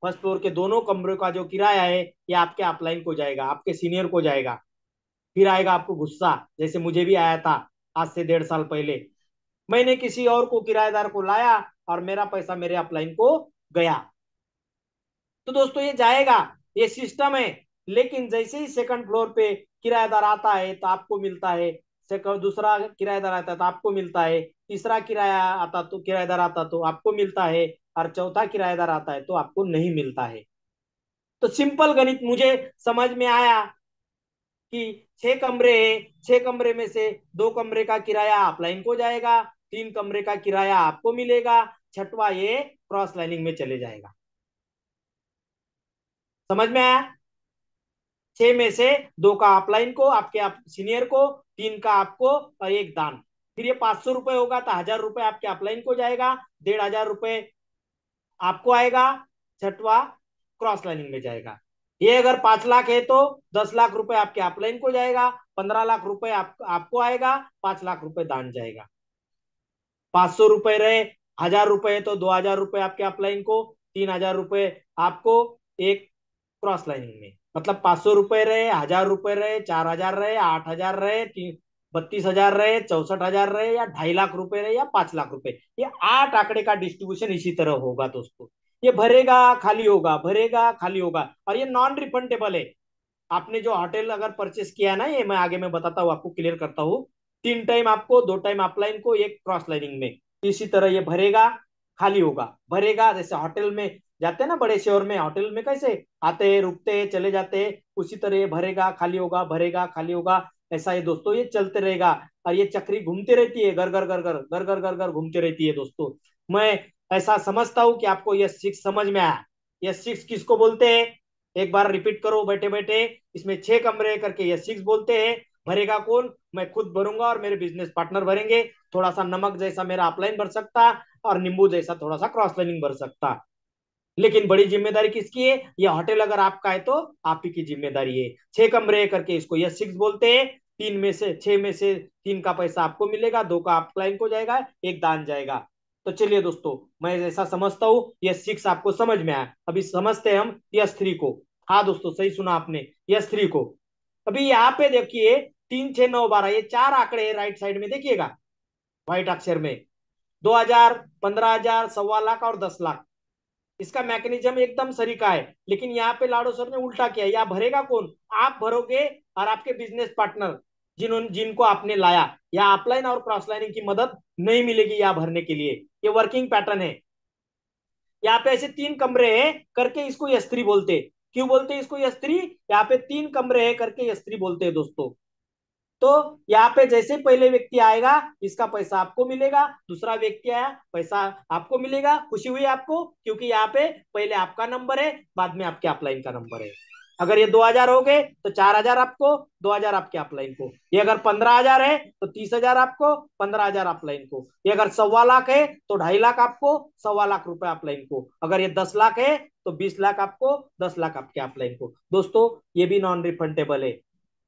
फर्स्ट फ्लोर के दोनों कमरों का जो किराया है, ये आपके अपलाइन को जाएगा, आपके सीनियर को जाएगा। फिर आएगा आपको गुस्सा, जैसे मुझे भी आया था आज से 1.5 साल पहले। मैंने किसी और को, किराएदार को लाया और मेरा पैसा मेरे अपलाइन को गया। तो दोस्तों ये जाएगा, ये सिस्टम है। लेकिन जैसे ही सेकंड फ्लोर पे किराएदार आता है तो आपको मिलता है, सेकंड, दूसरा किराएदार आता है तो आपको मिलता है, तीसरा किराया आता तो किराएदार आता तो आपको मिलता है, और चौथा किराएदार आता है तो आपको नहीं मिलता है। तो सिंपल गणित मुझे समझ में आया कि 6 कमरे हैं, 6 कमरे में से 2 कमरे का किराया अपलाइन को जाएगा, 3 कमरे का किराया आपको मिलेगा, छठवा ये क्रॉस लाइनिंग में चले जाएगा। समझ में आया? 6 में से 2 का अपलाइन को, आपके आप सीनियर को, 3 का आपको और एक दान। फिर ये 500 रुपए होगा तो 1000 रुपए आपके अपलाइन को जाएगा, 1500 रुपए आपको आएगा, छठवा क्रॉस लाइनिंग में जाएगा। ये अगर 5 लाख है तो 10 लाख रुपए आपके अपलाइन को जाएगा, 15 लाख रुपए आपको आएगा, 5 लाख रुपए दान जाएगा। 500 रुपए रहे, 1000 रुपए है तो 2000 रुपए आपके अपलाइन को, 3000 रुपए आपको एक क्रॉस लाइनिंग में। मतलब 500 रुपए रहे, 1000 रुपए रहे, 4000 रहे, 8000 रहे, 32,000 रहे, 64,000 रहे, या 2.5 लाख रुपए रहे, या 5 लाख रुपए, ये 8 आंकड़े का डिस्ट्रीब्यूशन इसी तरह होगा दोस्तों। ये भरेगा खाली होगा, भरेगा खाली होगा, और ये नॉन रिफंडेबल है। आपने जो होटल अगर परचेस किया है ना, ये मैं आगे मैं बताता हूँ आपको, क्लियर करता हूँ। 3 टाइम आपको, 2 टाइम अपलाइन को, एक क्रॉस लाइनिंग में। इसी तरह ये भरेगा खाली होगा, भरेगा। जैसे होटल में जाते हैं ना, बड़े शहर में होटल में कैसे आते हैं, रुकते हैं, चले जाते हैं, उसी तरह ये भरेगा खाली होगा, भरेगा खाली होगा। ऐसा ये दोस्तों ये चलते रहेगा, और ये चक्री घूमती रहती है, घर घर घर घर घर घर घर घर घूमती रहती है दोस्तों। मैं ऐसा समझता हूँ कि आपको यह सिक्स समझ में आया। यह सिक्स किसको बोलते हैं? एक बार रिपीट करो बैठे बैठे। इसमें 6 कमरे करके ये सिक्स बोलते हैं। भरेगा कौन? मैं खुद भरूंगा और मेरे बिजनेस पार्टनर भरेंगे। थोड़ा सा नमक जैसा मेरा अपलाइन भर सकता, और नींबू जैसा थोड़ा सा क्रॉस लाइनिंग भर सकता। लेकिन बड़ी जिम्मेदारी किसकी है? ये होटल अगर आपका है तो आप ही की जिम्मेदारी है। 6 कमरे करके इसको ये सिक्स बोलते हैं। 6 में से 3 का पैसा आपको मिलेगा, 2 का आप क्लाइंट को जाएगा, एक दान जाएगा। तो चलिए दोस्तों, मैं ऐसा समझता हूँ ये सिक्स आपको समझ में आया। अभी समझते हैं हम यस थ्री को। हाँ दोस्तों, सही सुना आपने, यस थ्री को। अभी यहाँ पे देखिए, 3, 6, 9, 12, ये 4 आंकड़े राइट साइड में देखिएगा, व्हाइट अक्षर में। 2,000, 15,000, 1.25 लाख और 10 लाख। इसका मैकेनिज्म एकदम सरीका है, लेकिन यहाँ पे लाडो सर ने उल्टा किया। यहाँ भरेगा कौन? आप भरोगे, और आपके बिजनेस पार्टनर जिनको आपने लाया। यहाँ अपलाइन और क्रॉस लाइनिंग की मदद नहीं मिलेगी यहाँ भरने के लिए। ये वर्किंग पैटर्न है। यहाँ पे ऐसे 3 कमरे हैं करके इसको यस्त्री बोलते। क्यों बोलते हैं इसको यस्त्री? यहाँ पे 3 कमरे हैं करके यस्त्री बोलते हैं दोस्तों। तो यहाँ पे जैसे पहले व्यक्ति आएगा, इसका पैसा आपको मिलेगा, दूसरा व्यक्ति आया, पैसा आपको मिलेगा। खुशी हुई आपको? क्योंकि यहाँ पे पहले आपका नंबर है, बाद में आपके अपलाइन का नंबर है। अगर ये 2,000 हो गए तो 4,000 आपको, 2,000 आपके अपलाइन को। ये अगर 15,000 है तो 30,000 आपको, 15,000 अपलाइन को। ये अगर 1.25 लाख है तो 2.5 लाख आपको, 1.25 लाख रुपए अपलाइन को। अगर ये 10 लाख है तो 20 लाख आपको, 10 लाख आपके अपलाइन को। दोस्तों, ये भी नॉन रिफंडेबल है।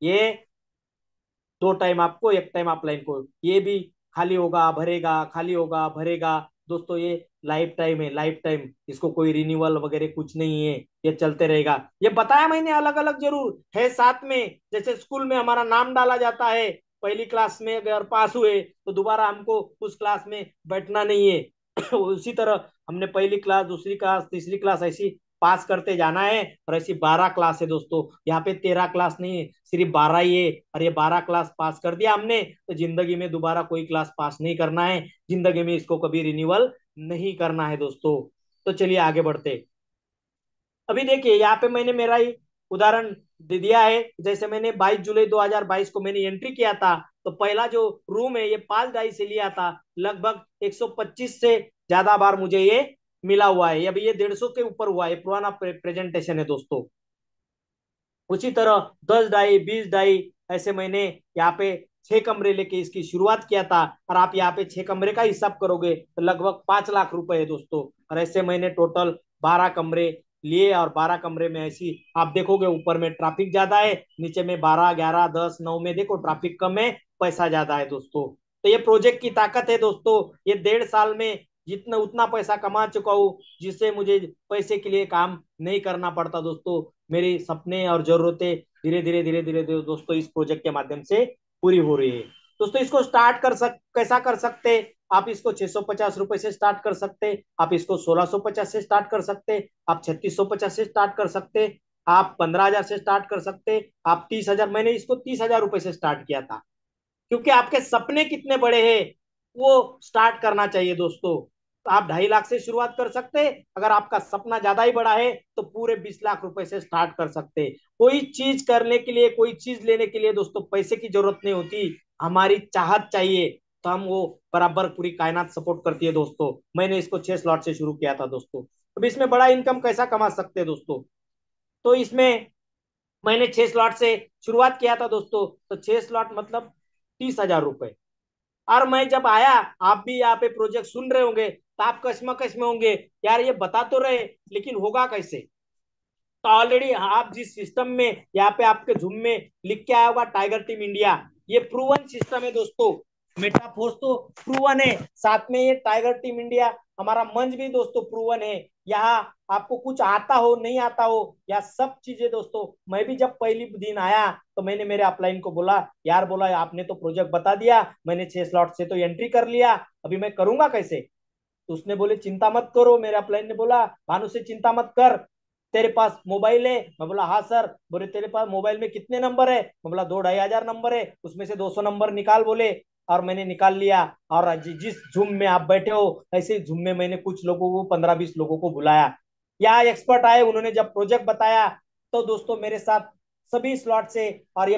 ये 2 टाइम आपको, एक टाइम अपलाइन को। ये भी खाली होगा, भरेगा, खाली होगा, भरेगा। दोस्तों, ये लाइफ टाइम है, लाइफ टाइम। इसको कोई रिन्यूअल वगैरह कुछ नहीं है, ये चलते रहेगा। ये बताया मैंने, अलग अलग जरूर है साथ में। जैसे स्कूल में हमारा नाम डाला जाता है, पहली क्लास में अगर पास हुए तो दोबारा हमको उस क्लास में बैठना नहीं है। उसी तरह हमने पहली क्लास, दूसरी क्लास, तीसरी क्लास ऐसी पास करते जाना है। और ऐसी 12 क्लास है दोस्तों। यहाँ पे 13 क्लास नहीं है, सिर्फ 12 ही है। और ये 12 क्लास पास कर दिया हमने तो जिंदगी में दोबारा कोई क्लास पास नहीं करना है। जिंदगी में इसको कभी रिन्यूअल नहीं करना है दोस्तों। तो चलिए आगे बढ़ते। अभी देखिए, यहाँ पे मैंने मेरा ही उदाहरण दे दिया है। जैसे मैंने 22 जुलाई 2022 को मैंने एंट्री किया था, तो पहला जो रूम है ये 5 ढाई से लिया था। लगभग 125 से ज्यादा बार मुझे ये मिला हुआ है। अभी ये 150 के ऊपर हुआ है, पुराना प्रेजेंटेशन है दोस्तों। उसी तरह 10 ढाई, 20 ढाई, ऐसे मैंने यहाँ पे 6 कमरे लेके इसकी शुरुआत किया था। और आप यहाँ पे 6 कमरे का हिसाब करोगे तो लगभग 5 लाख रुपए है दोस्तों। और ऐसे मैंने टोटल 12 कमरे लिए, और 12 कमरे में ऐसी आप देखोगे, ऊपर में ट्रैफिक ज्यादा है, नीचे में 12, 11, 10, 9 में देखो ट्रैफिक कम है, पैसा ज्यादा है दोस्तों। तो ये प्रोजेक्ट की ताकत है दोस्तों। ये 1.5 साल में जितना उतना पैसा कमा चुका हूँ, जिससे मुझे पैसे के लिए काम नहीं करना पड़ता दोस्तों। मेरी सपने और जरूरतें धीरे धीरे धीरे धीरे दोस्तों इस प्रोजेक्ट के माध्यम से पूरी हो रही है दोस्तों। इसको स्टार्ट कैसा कर सकते? आप इसको 650 रुपए से स्टार्ट कर सकते, आप इसको 1650 से स्टार्ट कर सकते, आप 3650 से स्टार्ट कर सकते, आप 15,000 से स्टार्ट कर सकते, आप 30,000। मैंने इसको 30,000 रुपए से स्टार्ट किया था, क्योंकि आपके सपने कितने बड़े हैं वो स्टार्ट करना चाहिए दोस्तों। आप 2.5 लाख से शुरुआत कर सकते हैं। अगर आपका सपना ज्यादा ही बड़ा है तो पूरे 20 लाख रुपए से स्टार्ट कर सकते हैं। कोई चीज करने के लिए, कोई चीज लेने के लिए दोस्तों पैसे की जरूरत नहीं होती, हमारी चाहत चाहिए, तो हम वो बराबर पूरी कायनात सपोर्ट करती है दोस्तों। मैंने इसको 6 स्लॉट से शुरू किया था दोस्तों। अब इसमें बड़ा इनकम कैसा कमा सकते हैं दोस्तों? तो इसमें मैंने 6 स्लॉट से शुरुआत किया था दोस्तों। तो 6 स्लॉट मतलब 30,000 रुपए। और मैं जब आया, आप भी यहाँ पे प्रोजेक्ट सुन रहे होंगे तो आप कश्मकश में होंगे, यार ये बता तो रहे लेकिन होगा कैसे। तो ऑलरेडी आप जिस सिस्टम में यहाँ पे आपके झूम में लिख के आया होगा टाइगर टीम इंडिया, ये प्रूवन सिस्टम है दोस्तों। मेटाफोर्स तो प्रूवन है, साथ में ये टाइगर टीम इंडिया हमारा मंच भी दोस्तों प्रूवन है। यहाँ आपको कुछ आता हो नहीं आता हो, या सब चीजें दोस्तों। मैं भी जब पहली दिन आया तो मैंने मेरे अपलाइन को बोला, यार बोला आपने तो प्रोजेक्ट बता दिया, मैंने 6 स्लॉट से तो एंट्री कर लिया, अभी मैं करूंगा कैसे? तो उसने बोले चिंता मत करो, मेरे अपलाइन ने बोला भानु से चिंता मत कर, तेरे पास मोबाइल है? मैं बोला हाँ सर। बोले तेरे पास मोबाइल में कितने नंबर है? मैं बोला 2-2.5 हजार नंबर है, उसमें से 200 नंबर निकाल बोले। और मैंने निकाल लिया। और जिस झूम में आप बैठे हो ऐसे झूम में मैंने कुछ लोगों को 15-20 लोगों को बुलाया। यहाँ एक्सपर्ट आए, उन्होंने जब प्रोजेक्ट बताया तो दोस्तों मेरे साथ सभी स्लॉट से, और ये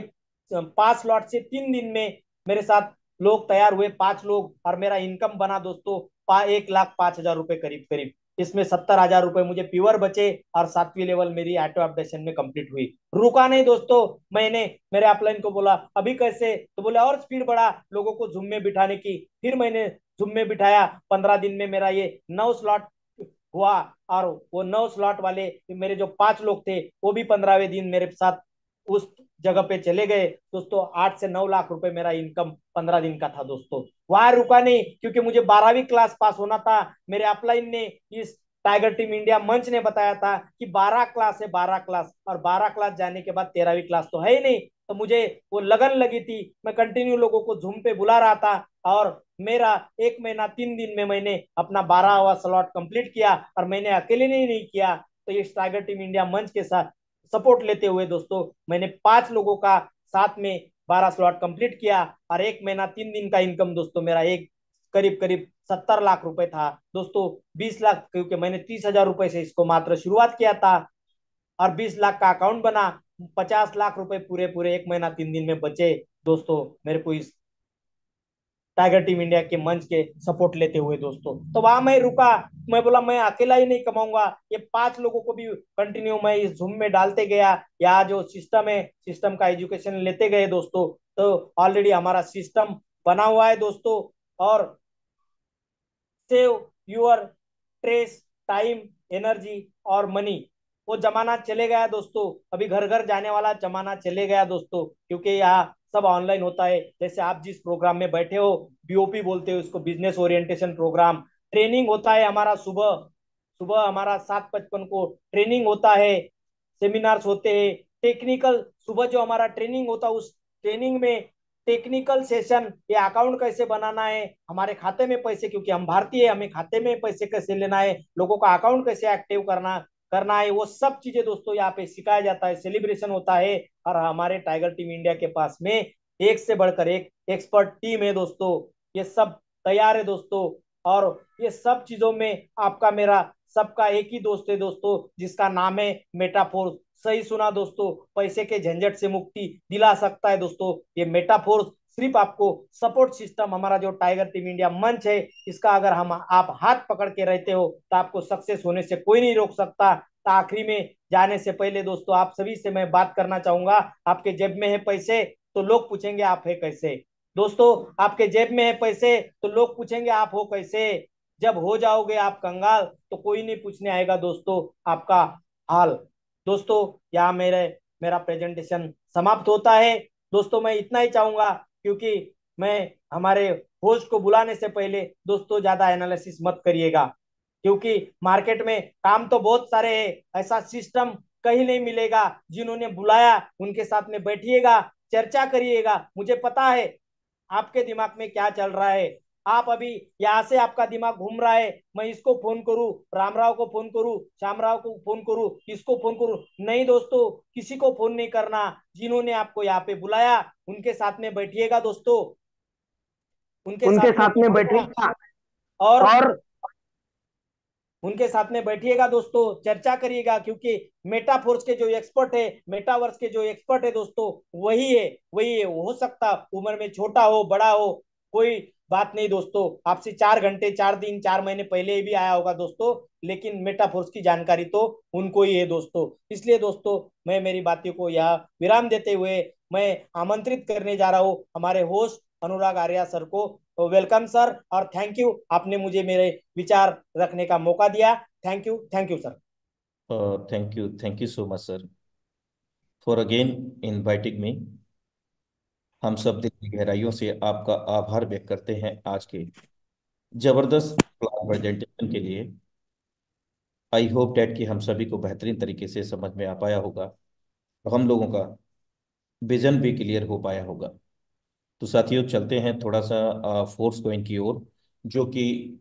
5 स्लॉट से 3 दिन में मेरे साथ लोग तैयार हुए, 5 लोग, और मेरा इनकम बना दोस्तों 1,05,000 रुपए करीब करीब। इसमें 70,000 रुपए मुझे प्योर बचे, और 7वीं लेवल मेरी ऑटो अपडेशन में कंप्लीट हुई। रुका नहीं दोस्तों, मैंने मेरे अपलाइन को बोला अभी कैसे, तो बोले और स्पीड बढ़ा लोगों को झूम में बिठाने की। फिर मैंने झूम में बिठाया, 15 दिन में मेरा ये 9 स्लॉट हुआ। और वो 9 स्लॉट वाले मेरे जो 5 लोग थे वो भी 15वें दिन मेरे साथ उस जगह पे चले गए दोस्तों। 8 से 9 लाख रुपए मेरा इनकम 15 दिन का था दोस्तों। वहां रुका नहीं, क्योंकि मुझे 12वीं क्लास पास होना था। मेरे अपलाइन ने, इस टाइगर टीम इंडिया मंच ने बताया था कि 12 क्लास है, 12 क्लास, और 12 क्लास जाने के बाद 13वीं क्लास तो है ही नहीं। तो मुझे वो लगन लगी थी, मैं कंटिन्यू लोगों को झूम पे बुला रहा था। और मेरा 1 महीना 3 दिन में मैंने अपना 12वां स्लॉट कंप्लीट किया, और मैंने अकेले नहीं किया। तो ये टाइगर टीम इंडिया मंच के साथ सपोर्ट लेते हुए दोस्तों मैंने 5 लोगों का साथ में 12 स्लॉट कंप्लीट किया। और 1 महीना 3 दिन का इनकम दोस्तों मेरा एक करीब करीब 70 लाख रुपए था दोस्तों। 20 लाख, क्योंकि मैंने 30,000 रुपए से इसको मात्र शुरुआत किया था, और 20 लाख का अकाउंट बना। 50 लाख रुपए पूरे पूरे 1 महीना 3 दिन में बचे दोस्तों मेरे को, इस टाइगर टीम इंडिया के मंच के सपोर्ट लेते हुए दोस्तों। तो वहां मैं रुका, मैं बोला मैं अकेला ही नहीं कमाऊंगा, ये 5 लोगों को भी कंटिन्यू मैं इस झूम में डालते गया। यहाँ जो सिस्टम है, सिस्टम का एजुकेशन लेते गए दोस्तों। तो ऑलरेडी हमारा सिस्टम बना हुआ है दोस्तों। और save your trace time, energy और मनी, वो जमाना चले गया दोस्तों। अभी घर घर जाने वाला जमाना चले गया दोस्तों, क्योंकि यहाँ सब ऑनलाइन होता है। जैसे आप जिस प्रोग्राम में बैठे हो, बीओपी बोलते हो इसको, बिजनेस ओरिएंटेशन प्रोग्राम, ट्रेनिंग होता है हमारा सुबह। सुबह हमारा 7:55 को ट्रेनिंग होता है, सेमिनार्स होते हैं टेक्निकल। सुबह जो हमारा ट्रेनिंग होता है उस ट्रेनिंग में टेक्निकल सेशन, ये अकाउंट कैसे बनाना है, हमारे खाते में पैसे, क्योंकि हम भारतीय हमें खाते में पैसे कैसे लेना है, लोगों का अकाउंट कैसे एक्टिव करना करना है, वो सब चीजें दोस्तों यहाँ पे सिखाया जाता है, सेलिब्रेशन होता है। और हमारे टाइगर टीम इंडिया के पास में एक से बढ़कर एक एक्सपर्ट टीम है दोस्तों। ये सब तैयार है दोस्तों। और ये सब चीजों में आपका मेरा सबका एक ही दोस्त है दोस्तों, जिसका नाम है मेटाफोर्स। सही सुना दोस्तों, पैसे के झंझट से मुक्ति दिला सकता है दोस्तों ये मेटाफोर्स। सिर्फ आपको सपोर्ट सिस्टम, हमारा जो टाइगर टीम इंडिया मंच है, इसका अगर हम आप हाथ पकड़ के रहते हो तो आपको सक्सेस होने से कोई नहीं रोक सकता। तो आखिरी में जाने से पहले दोस्तों आप सभी से मैं बात करना चाहूंगा, आपके जेब में है पैसे तो लोग पूछेंगे आप है कैसे। दोस्तों आपके जेब में है पैसे तो लोग पूछेंगे आप हो कैसे। जब हो जाओगे आप कंगाल तो कोई नहीं पूछने आएगा दोस्तों आपका हाल। दोस्तों यहाँ मेरा प्रेजेंटेशन समाप्त होता है दोस्तों। मैं इतना ही चाहूंगा, क्योंकि मैं हमारे होस्ट को बुलाने से पहले दोस्तों ज्यादा एनालिसिस मत करिएगा, क्योंकि मार्केट में काम तो बहुत सारे हैं, ऐसा सिस्टम कहीं नहीं मिलेगा। जिन्होंने बुलाया उनके साथ में बैठिएगा, चर्चा करिएगा। मुझे पता है आपके दिमाग में क्या चल रहा है। आप अभी यहाँ से आपका दिमाग घूम रहा है, मैं इसको फोन करूं, रामराव को फोन करूं, श्यामराव को फोन करूं, इसको फोन करूं। नहीं दोस्तों, किसी को फोन नहीं करना। जिन्होंने आपको यहाँ पे बुलाया उनके साथ में बैठिएगा दोस्तों, उनके उनके साथ में साथ में बैठिएगा। बैठेगा। और और उनके साथ में बैठिएगा दोस्तों, चर्चा करिएगा, क्योंकि मेटाफोर्स के जो एक्सपर्ट है, मेटावर्स के जो एक्सपर्ट है दोस्तों, वही है, वही है। हो सकता उम्र में छोटा हो बड़ा हो, कोई बात नहीं दोस्तों, आपसे 4 घंटे 4 दिन 4 महीने पहले ही भी आया होगा दोस्तों, लेकिन मेटाफोर्स की जानकारी तो उनको ही है दोस्तों। इसलिए दोस्तों, मैं मेरी बातों को यहाँ विराम देते हुए मैं आमंत्रित करने जा रहा हूँ हमारे होस्ट अनुराग आर्या सर को। वेलकम सर, और थैंक यू, आपने मुझे मेरे विचार रखने का मौका दिया। Thank you sir. Thank you so much sir for again inviting me. हम सब दिल की गहराइयों से आपका आभार व्यक्त करते हैं आज के जबरदस्त प्रेजेंटेशन के लिए। आई होप डैट कि हम सभी को बेहतरीन तरीके से समझ में आ पाया होगा और हम लोगों का विजन भी क्लियर हो पाया होगा। तो साथियों, चलते हैं थोड़ा सा फोर्स कोइन की ओर, जो कि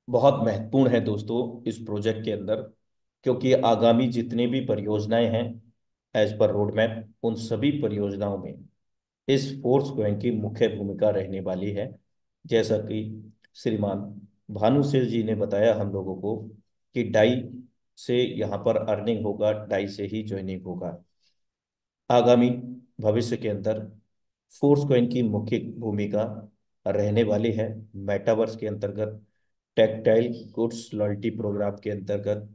बहुत महत्वपूर्ण है दोस्तों इस प्रोजेक्ट के अंदर, क्योंकि आगामी जितनी भी परियोजनाएं हैं एज पर रोड मैप, उन सभी परियोजनाओं में इस फोर्स कोइन की मुख्य भूमिका रहने वाली है। जैसा कि श्रीमान भानु सिंह जी ने बताया हम लोगों को कि डाई से यहाँ पर अर्निंग होगा, डाई से ही ज्वाइनिंग होगा। आगामी भविष्य के अंदर फोर्स कोइन की मुख्य भूमिका रहने वाली है मेटावर्स के अंतर्गत, टेक्टाइल गुड्स लॉयल्टी प्रोग्राम के अंतर्गत,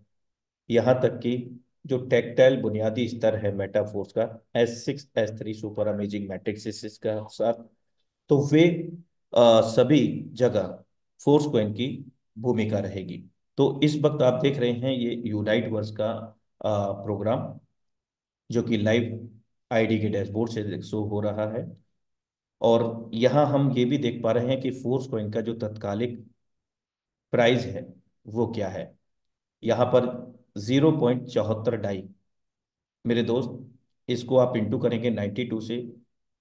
यहाँ तक कि जो टेक्टाइल बुनियादी स्तर है मेटाफोर्स का, S6 S3 super amazing matrix का साथ, तो वे सभी जगह फोर्स कोइन की भूमिका रहेगी। तो इस वक्त आप देख रहे हैं ये यूनाइट वर्स का प्रोग्राम, जो कि लाइव आईडी के डैशबोर्ड से शो हो रहा है। और यहाँ हम ये भी देख पा रहे हैं कि फोर्स कोइन का जो तत्कालिक प्राइस है वो क्या है। यहाँ पर 0.74 डाई, मेरे दोस्त, इसको आप इंटू करेंगे 92 से,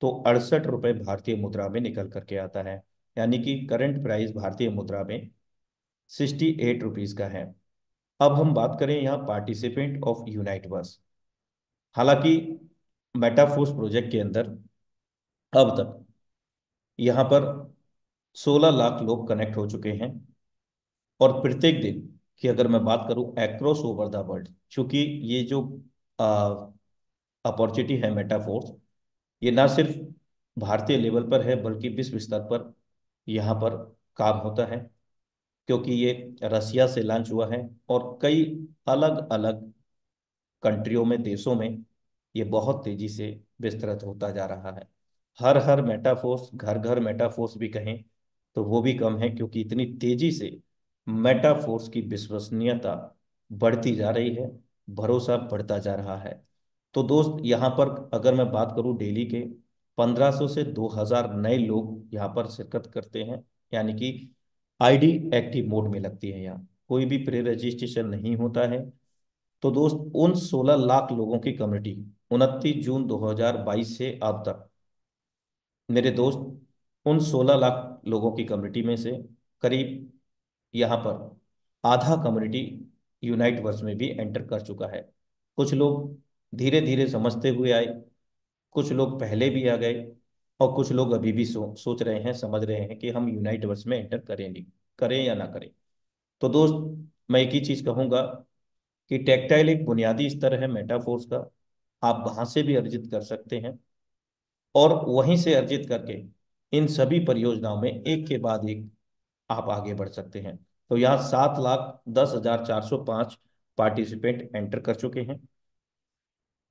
तो 68 रुपये भारतीय मुद्रा में निकल करके आता है। यानी कि करंट प्राइस भारतीय मुद्रा में 68 रुपीज का है। अब हम बात करें यहाँ पार्टिसिपेंट ऑफ यूनाइट वर्स। हालांकि मेटाफोर्स प्रोजेक्ट के अंदर अब तक यहाँ पर 16 लाख लोग कनेक्ट हो चुके हैं। और प्रत्येक दिन की अगर मैं बात करूं एक्रॉस ओवर द वर्ल्ड, क्योंकि ये जो अपॉर्चुनिटी है मेटाफोर्स, ये ना सिर्फ भारतीय लेवल पर है बल्कि विश्व स्तर पर यहाँ पर काम होता है, क्योंकि ये रसिया से लॉन्च हुआ है और कई अलग अलग कंट्रियों में, देशों में ये बहुत तेजी से विस्तृत होता जा रहा है। हर हर मेटाफोर्स, घर घर मेटाफोर्स भी कहें तो वो भी कम है, क्योंकि इतनी तेजी से मेटाफोर्स की विश्वसनीयता बढ़ती जा रही है, भरोसा बढ़ता जा रहा है। तो दोस्त, यहाँ पर अगर मैं बात करूँ डेली के 1500 से 2000 नए लोग यहाँ पर शिरकत करते हैं। यानी कि आईडी एक्टिव मोड में लगती है, यहाँ कोई भी प्री रजिस्ट्रेशन नहीं होता है। तो दोस्त, उन 16 लाख लोगों की कम्युनिटी 29 जून 2022 से अब तक, मेरे दोस्त, उन 16 लाख लोगों की कम्युनिटी में से करीब यहाँ पर आधा कम्युनिटी यूनाइट वर्स में भी एंटर कर चुका है। कुछ लोग धीरे धीरे समझते हुए आए, कुछ लोग पहले भी आ गए, और कुछ लोग अभी भी सोच रहे हैं, समझ रहे हैं कि हम यूनाइट वर्स में एंटर करें, नहीं करें या ना करें। तो दोस्त, मैं एक ही चीज कहूंगा कि टेक्टाइल एक बुनियादी स्तर है मेटाफोर्स का, आप वहां से भी अर्जित कर सकते हैं, और वहीं से अर्जित करके इन सभी परियोजनाओं में एक के बाद एक आप आगे बढ़ सकते हैं। तो यहाँ 7,10,405 पार्टिसिपेंट एंटर कर चुके हैं।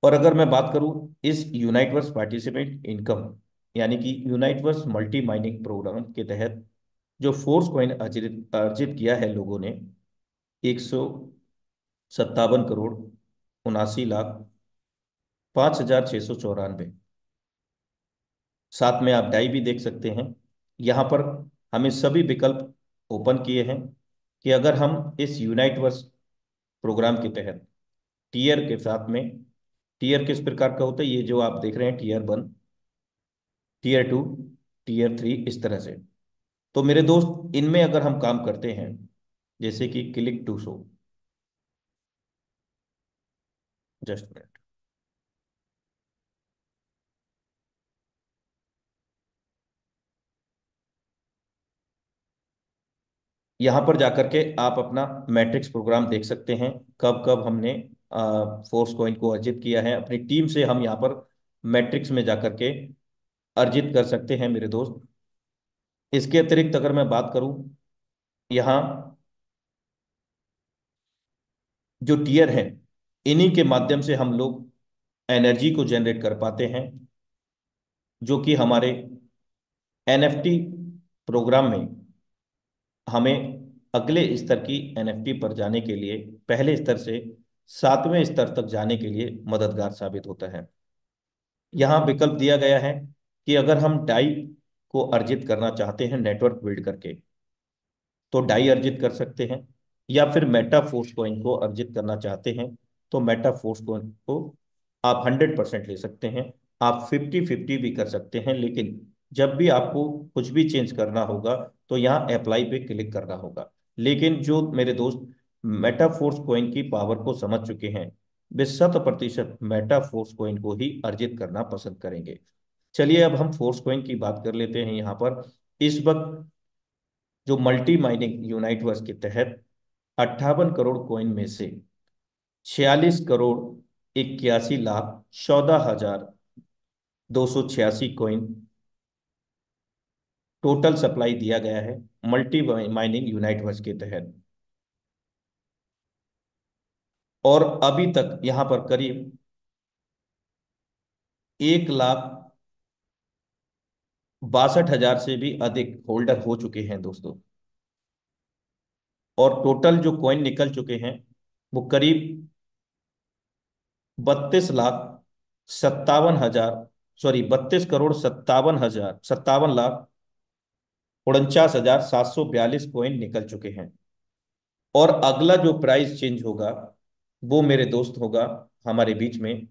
और अगर मैं बात करूं इस यूनाइटवर्स पार्टिसिपेंट इनकम, यानी कि यूनाइटवर्स मल्टी माइनिंग प्रोग्राम के तहत जो फोर्स कॉइन अर्जित अर्जित किया है लोगों ने, 157,79,05,694। साथ में आप डाई भी देख सकते हैं। यहाँ पर हमें सभी विकल्प ओपन किए हैं कि अगर हम इस यूनाइटवर्स प्रोग्राम के तहत टीयर के साथ में, टीयर किस प्रकार का होता है, ये जो आप देख रहे हैं टीयर 1, टीयर 2, टीयर 3, इस तरह से। तो मेरे दोस्त, इनमें अगर हम काम करते हैं, जैसे कि click to show, just minute, यहाँ पर जाकर के आप अपना मैट्रिक्स प्रोग्राम देख सकते हैं, कब कब हमने फोर्स कॉइन को अर्जित किया है। अपनी टीम से हम यहाँ पर मैट्रिक्स में जाकर के अर्जित कर सकते हैं मेरे दोस्त। इसके अतिरिक्त अगर मैं बात करूं, यहाँ जो टीयर है, इन्हीं के माध्यम से हम लोग एनर्जी को जनरेट कर पाते हैं, जो कि हमारे एनएफटी प्रोग्राम में हमें अगले स्तर की एनएफटी पर जाने के लिए, पहले स्तर से 7वें स्तर तक जाने के लिए मददगार साबित होता है। यहाँ विकल्प दिया गया है कि अगर हम डाई को अर्जित करना चाहते हैं नेटवर्क बिल्ड करके, तो डाई अर्जित कर सकते हैं, या फिर मेटा फोर्स कॉइन को अर्जित करना चाहते हैं तो मेटा फोर्स कॉइन को आप 100% ले सकते हैं। आप 50-50 भी कर सकते हैं, लेकिन जब भी आपको कुछ भी चेंज करना होगा तो यहाँ अप्लाई पे क्लिक करना होगा। लेकिन जो मेरे दोस्त मेटा फोर्स कॉइन की पावर को समझ चुके हैं, वे 100% मेटा फोर्स कॉइन को ही अर्जित करना पसंद करेंगे। चलिए अब हम फोर्स कॉइन की बात कर लेते हैं। यहाँ पर इस वक्त जो मल्टी माइनिंग यूनाइटवर्स के तहत 58 करोड़ कॉइन में से 46 crore 81 lakh 14,286 coin total supply दिया गया है मल्टी माइनिंग यूनाइटवर्स के तहत। और अभी तक यहां पर करीब 1,62,000 से भी अधिक होल्डर हो चुके हैं दोस्तों। और टोटल जो कॉइन निकल चुके हैं वो करीब 32 लाख 57 हजार 57 लाख 49,742 कॉइन निकल चुके हैं। और अगला जो प्राइस चेंज होगा वो मेरे दोस्त होगा हमारे बीच में,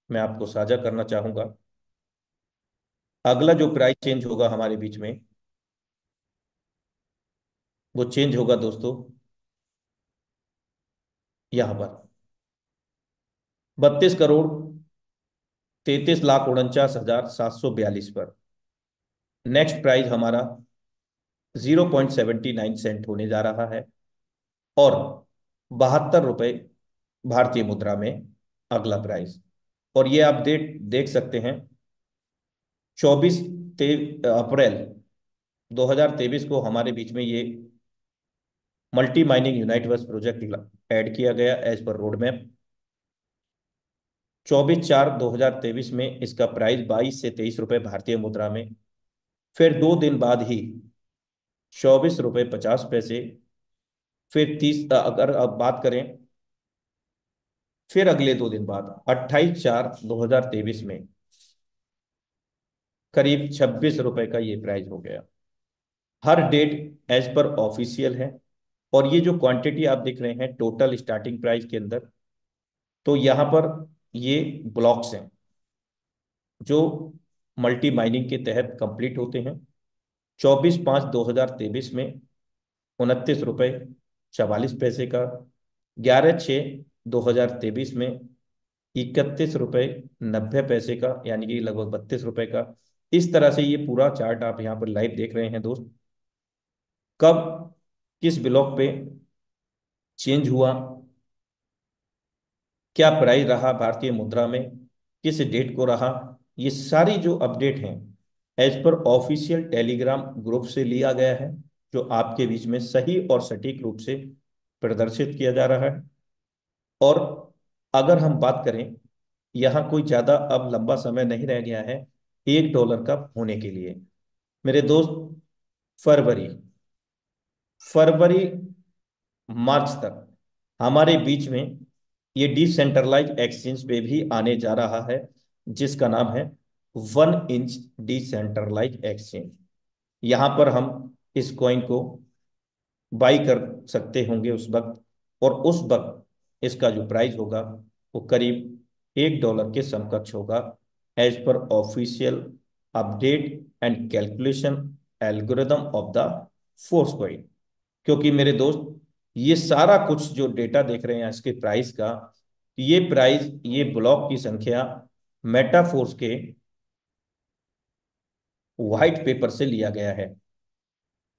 मैं आपको साझा करना चाहूंगा। अगला जो प्राइस चेंज होगा हमारे बीच में, वो चेंज होगा दोस्तों यहां पर 32 करोड़ 33 लाख 49,742 पर। नेक्स्ट प्राइस हमारा 0.79 सेंट होने जा रहा है, और 72 रुपये भारतीय मुद्रा में अगला प्राइस। और ये आप देख देख सकते हैं 24 अप्रैल 2023 को हमारे बीच में ये मल्टी माइनिंग यूनाइटवर्स प्रोजेक्ट ऐड किया गया एज पर रोड मैप। 24/4/2023 में इसका प्राइस 22 से 23 रुपये भारतीय मुद्रा में। फिर 2 दिन बाद ही 24 रुपये 50 पैसे। फिर अगर आप बात करें, फिर अगले 2 दिन बाद 28/4/2023 में करीब 26 रुपये का ये प्राइस हो गया। हर डेट एज पर ऑफिशियल है। और ये जो क्वांटिटी आप देख रहे हैं टोटल स्टार्टिंग प्राइस के अंदर, तो यहाँ पर ये ब्लॉक्स हैं जो मल्टी माइनिंग के तहत कंप्लीट होते हैं। 24/5/2023 में 29 रुपये 44 पैसे का, 11/6/2023 में 31 रुपये 90 पैसे का, यानी कि लगभग 32 रुपये का। इस तरह से ये पूरा चार्ट आप यहाँ पर लाइव देख रहे हैं दोस्त, कब किस ब्लॉक पे चेंज हुआ, क्या प्राइस रहा भारतीय मुद्रा में, किस डेट को रहा। ये सारी जो अपडेट हैं एज पर ऑफिशियल टेलीग्राम ग्रुप से लिया गया है, जो आपके बीच में सही और सटीक रूप से प्रदर्शित किया जा रहा है। और अगर हम बात करें, यहाँ कोई ज्यादा अब लंबा समय नहीं रह गया है $1 का होने के लिए मेरे दोस्त। फरवरी फरवरी मार्च तक हमारे बीच में ये डिसेंट्रलाइज एक्सचेंज पे भी आने जा रहा है, जिसका नाम है 1 इंच डिसेंट्रलाइज एक्सचेंज। यहां पर हम इस कॉइन को बाई कर सकते होंगे उस वक्त। और उस वक्त इसका जो प्राइस होगा वो करीब $1 के समकक्ष होगा, एज पर official update and calculation algorithm of the force coin. क्योंकि मेरे दोस्त ये सारा कुछ जो डेटा देख रहे हैं इसके प्राइस का, ये प्राइस, ये ब्लॉक की संख्या मेटाफोर्स के व्हाइट पेपर से लिया गया है।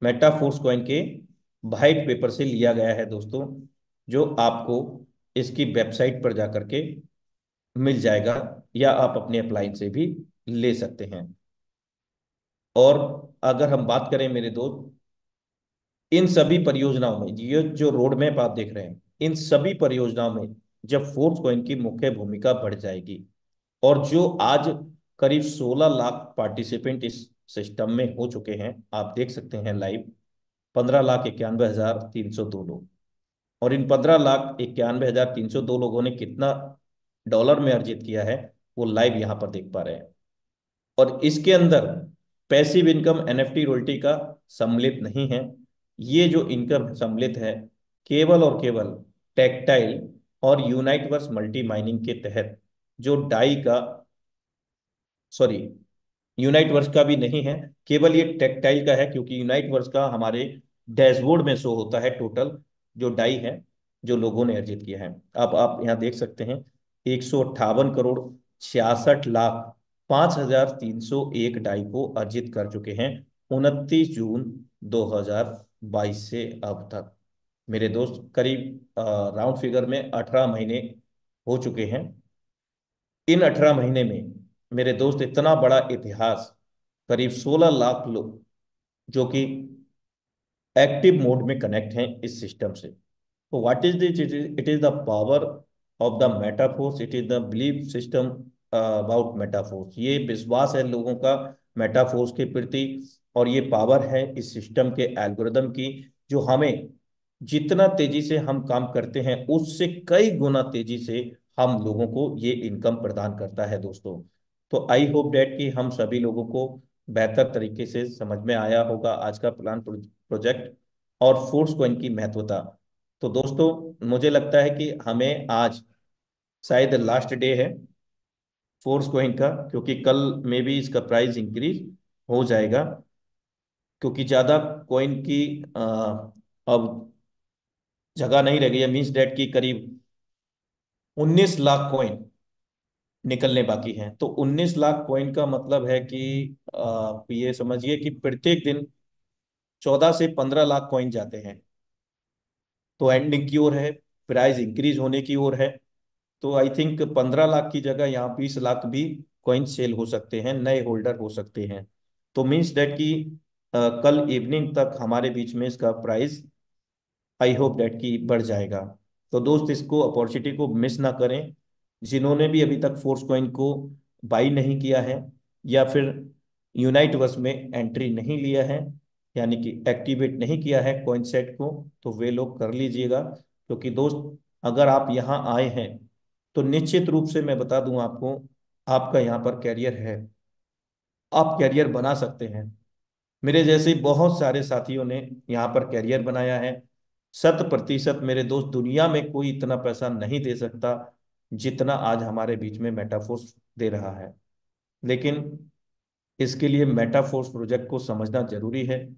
मेटाफोर्स कॉइन के वाइट पेपर से लिया गया है दोस्तों, जो आपको इसकी वेबसाइट पर जाकर के मिल जाएगा, या आप अपने अप्लायंस से भी ले सकते हैं। और अगर हम बात करें मेरे दोस्त, इन सभी परियोजनाओं में, ये जो रोड मैप आप देख रहे हैं, इन सभी परियोजनाओं में जब फोर्स कॉइन की मुख्य भूमिका बढ़ जाएगी, और जो आज करीब 16 लाख पार्टिसिपेंट इस सिस्टम में हो चुके हैं, आप देख सकते हैं लाइव, 15,91,302 लोग। और इन 15,91,302 लोगों ने कितना डॉलर में अर्जित किया है, वो लाइव यहां पर देख पा रहे हैं। और इसके अंदर पैसिव इनकम एनएफटी रॉयल्टी का सम्मिलित नहीं है। ये जो इनकम सम्मिलित है, केवल और केवल टेक्टाइल और यूनाइटवर्स मल्टी माइनिंग के तहत जो डाई का, सॉरी, यूनाइट वर्ष का भी नहीं है, केवल ये टेक्टाइल का है, क्योंकि यूनाइट वर्ष का हमारे डैशबोर्ड में शो होता है टोटल जो डाई है जो लोगों ने अर्जित किया है। अब आप यहाँ देख सकते हैं 158 करोड़ 66 लाख 5,301 डाई को अर्जित कर चुके हैं 29 जून 2022 से अब तक। मेरे दोस्त करीब राउंड फिगर में 18 महीने हो चुके हैं। इन 18 महीने में मेरे दोस्त इतना बड़ा इतिहास, करीब 16 लाख लोग जो कि एक्टिव मोड में कनेक्ट हैं इस सिस्टम से। तो what is this? It is the power of the Metaforce, it is the belief system about Metaforce. ये विश्वास है लोगों का मेटाफोर्स के प्रति, और ये पावर है इस सिस्टम के एल्गोरिदम की, जो हमें जितना तेजी से हम काम करते हैं उससे कई गुना तेजी से हम लोगों को ये इनकम प्रदान करता है दोस्तों। तो आई होप डेट कि हम सभी लोगों को बेहतर तरीके से समझ में आया होगा आज का प्लान प्रोजेक्ट और फोर्स कॉइन की महत्वता। तो दोस्तों मुझे लगता है कि हमें आज शायद लास्ट डे है फोर्स कॉइन का, क्योंकि कल में भी इसका प्राइस इंक्रीज हो जाएगा, क्योंकि ज्यादा कॉइन की अब जगह नहीं रह गई है। मीन्स डेट की करीब 19 लाख कॉइन निकलने बाकी हैं। तो 19 लाख कॉइन का मतलब है कि आप ये समझिए कि प्रत्येक दिन 14 से 15 लाख कॉइन जाते हैं। तो एंडिंग की ओर है, प्राइस इंक्रीज होने की ओर है। तो आई थिंक 15 लाख की जगह यहाँ 20 लाख भी कॉइन सेल हो सकते हैं, नए होल्डर हो सकते हैं। तो मीन्स डेट कि कल इवनिंग तक हमारे बीच में इसका प्राइस आई होप डेट की बढ़ जाएगा। तो दोस्त इसको अपॉर्चुनिटी को मिस ना करें। जिन्होंने भी अभी तक फोर्स कॉइन को बाई नहीं किया है, या फिर यूनाइट वर्स में एंट्री नहीं लिया है, यानी कि एक्टिवेट नहीं किया है कॉइन सेट को, तो वे लोग कर लीजिएगा। क्योंकि दोस्त अगर आप यहाँ आए हैं तो निश्चित रूप से मैं बता दूं आपको, आपका यहाँ पर कैरियर है, आप कैरियर बना सकते हैं। मेरे जैसे बहुत सारे साथियों ने यहाँ पर कैरियर बनाया है। 100% मेरे दोस्त, दुनिया में कोई इतना पैसा नहीं दे सकता जितना आज हमारे बीच में मेटाफोर्स दे रहा है। लेकिन इसके लिए मेटाफोर्स प्रोजेक्ट को समझना जरूरी है,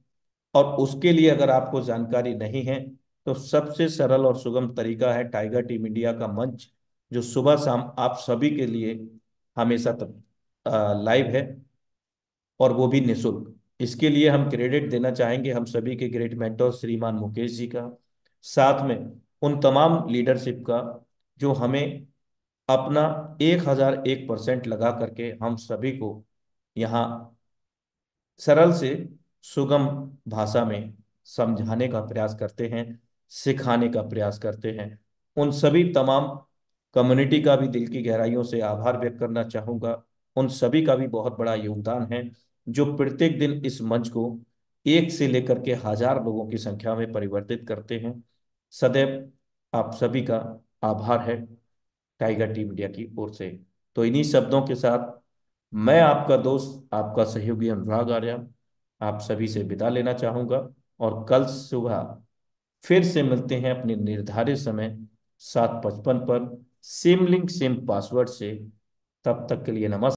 और उसके लिए अगर आपको जानकारी नहीं है तो सबसे सरल और सुगम तरीका है टाइगर टीम इंडिया का मंच, जो सुबह शाम आप सभी के लिए हमेशा तक लाइव है, और वो भी निःशुल्क। इसके लिए हम क्रेडिट देना चाहेंगे हम सभी के ग्रेट मेंटर श्रीमान मुकेश जी का, साथ में उन तमाम लीडरशिप का जो हमें अपना 1001% लगा करके हम सभी को यहाँ सरल से सुगम भाषा में समझाने का प्रयास करते हैं, सिखाने का प्रयास करते हैं। उन सभी तमाम कम्युनिटी का भी दिल की गहराइयों से आभार व्यक्त करना चाहूंगा। उन सभी का भी बहुत बड़ा योगदान है, जो प्रत्येक दिन इस मंच को एक से लेकर के हजार लोगों की संख्या में परिवर्तित करते हैं। सदैव आप सभी का आभार है टाइगर टीम इंडिया की ओर से। तो इन्हीं शब्दों के साथ मैं आपका दोस्त, आपका सहयोगी अनुराग आर्य, आप सभी से विदा लेना चाहूंगा, और कल सुबह फिर से मिलते हैं अपने निर्धारित समय 7:55 पर, सेम लिंक सेम पासवर्ड से। तब तक के लिए नमस्कार।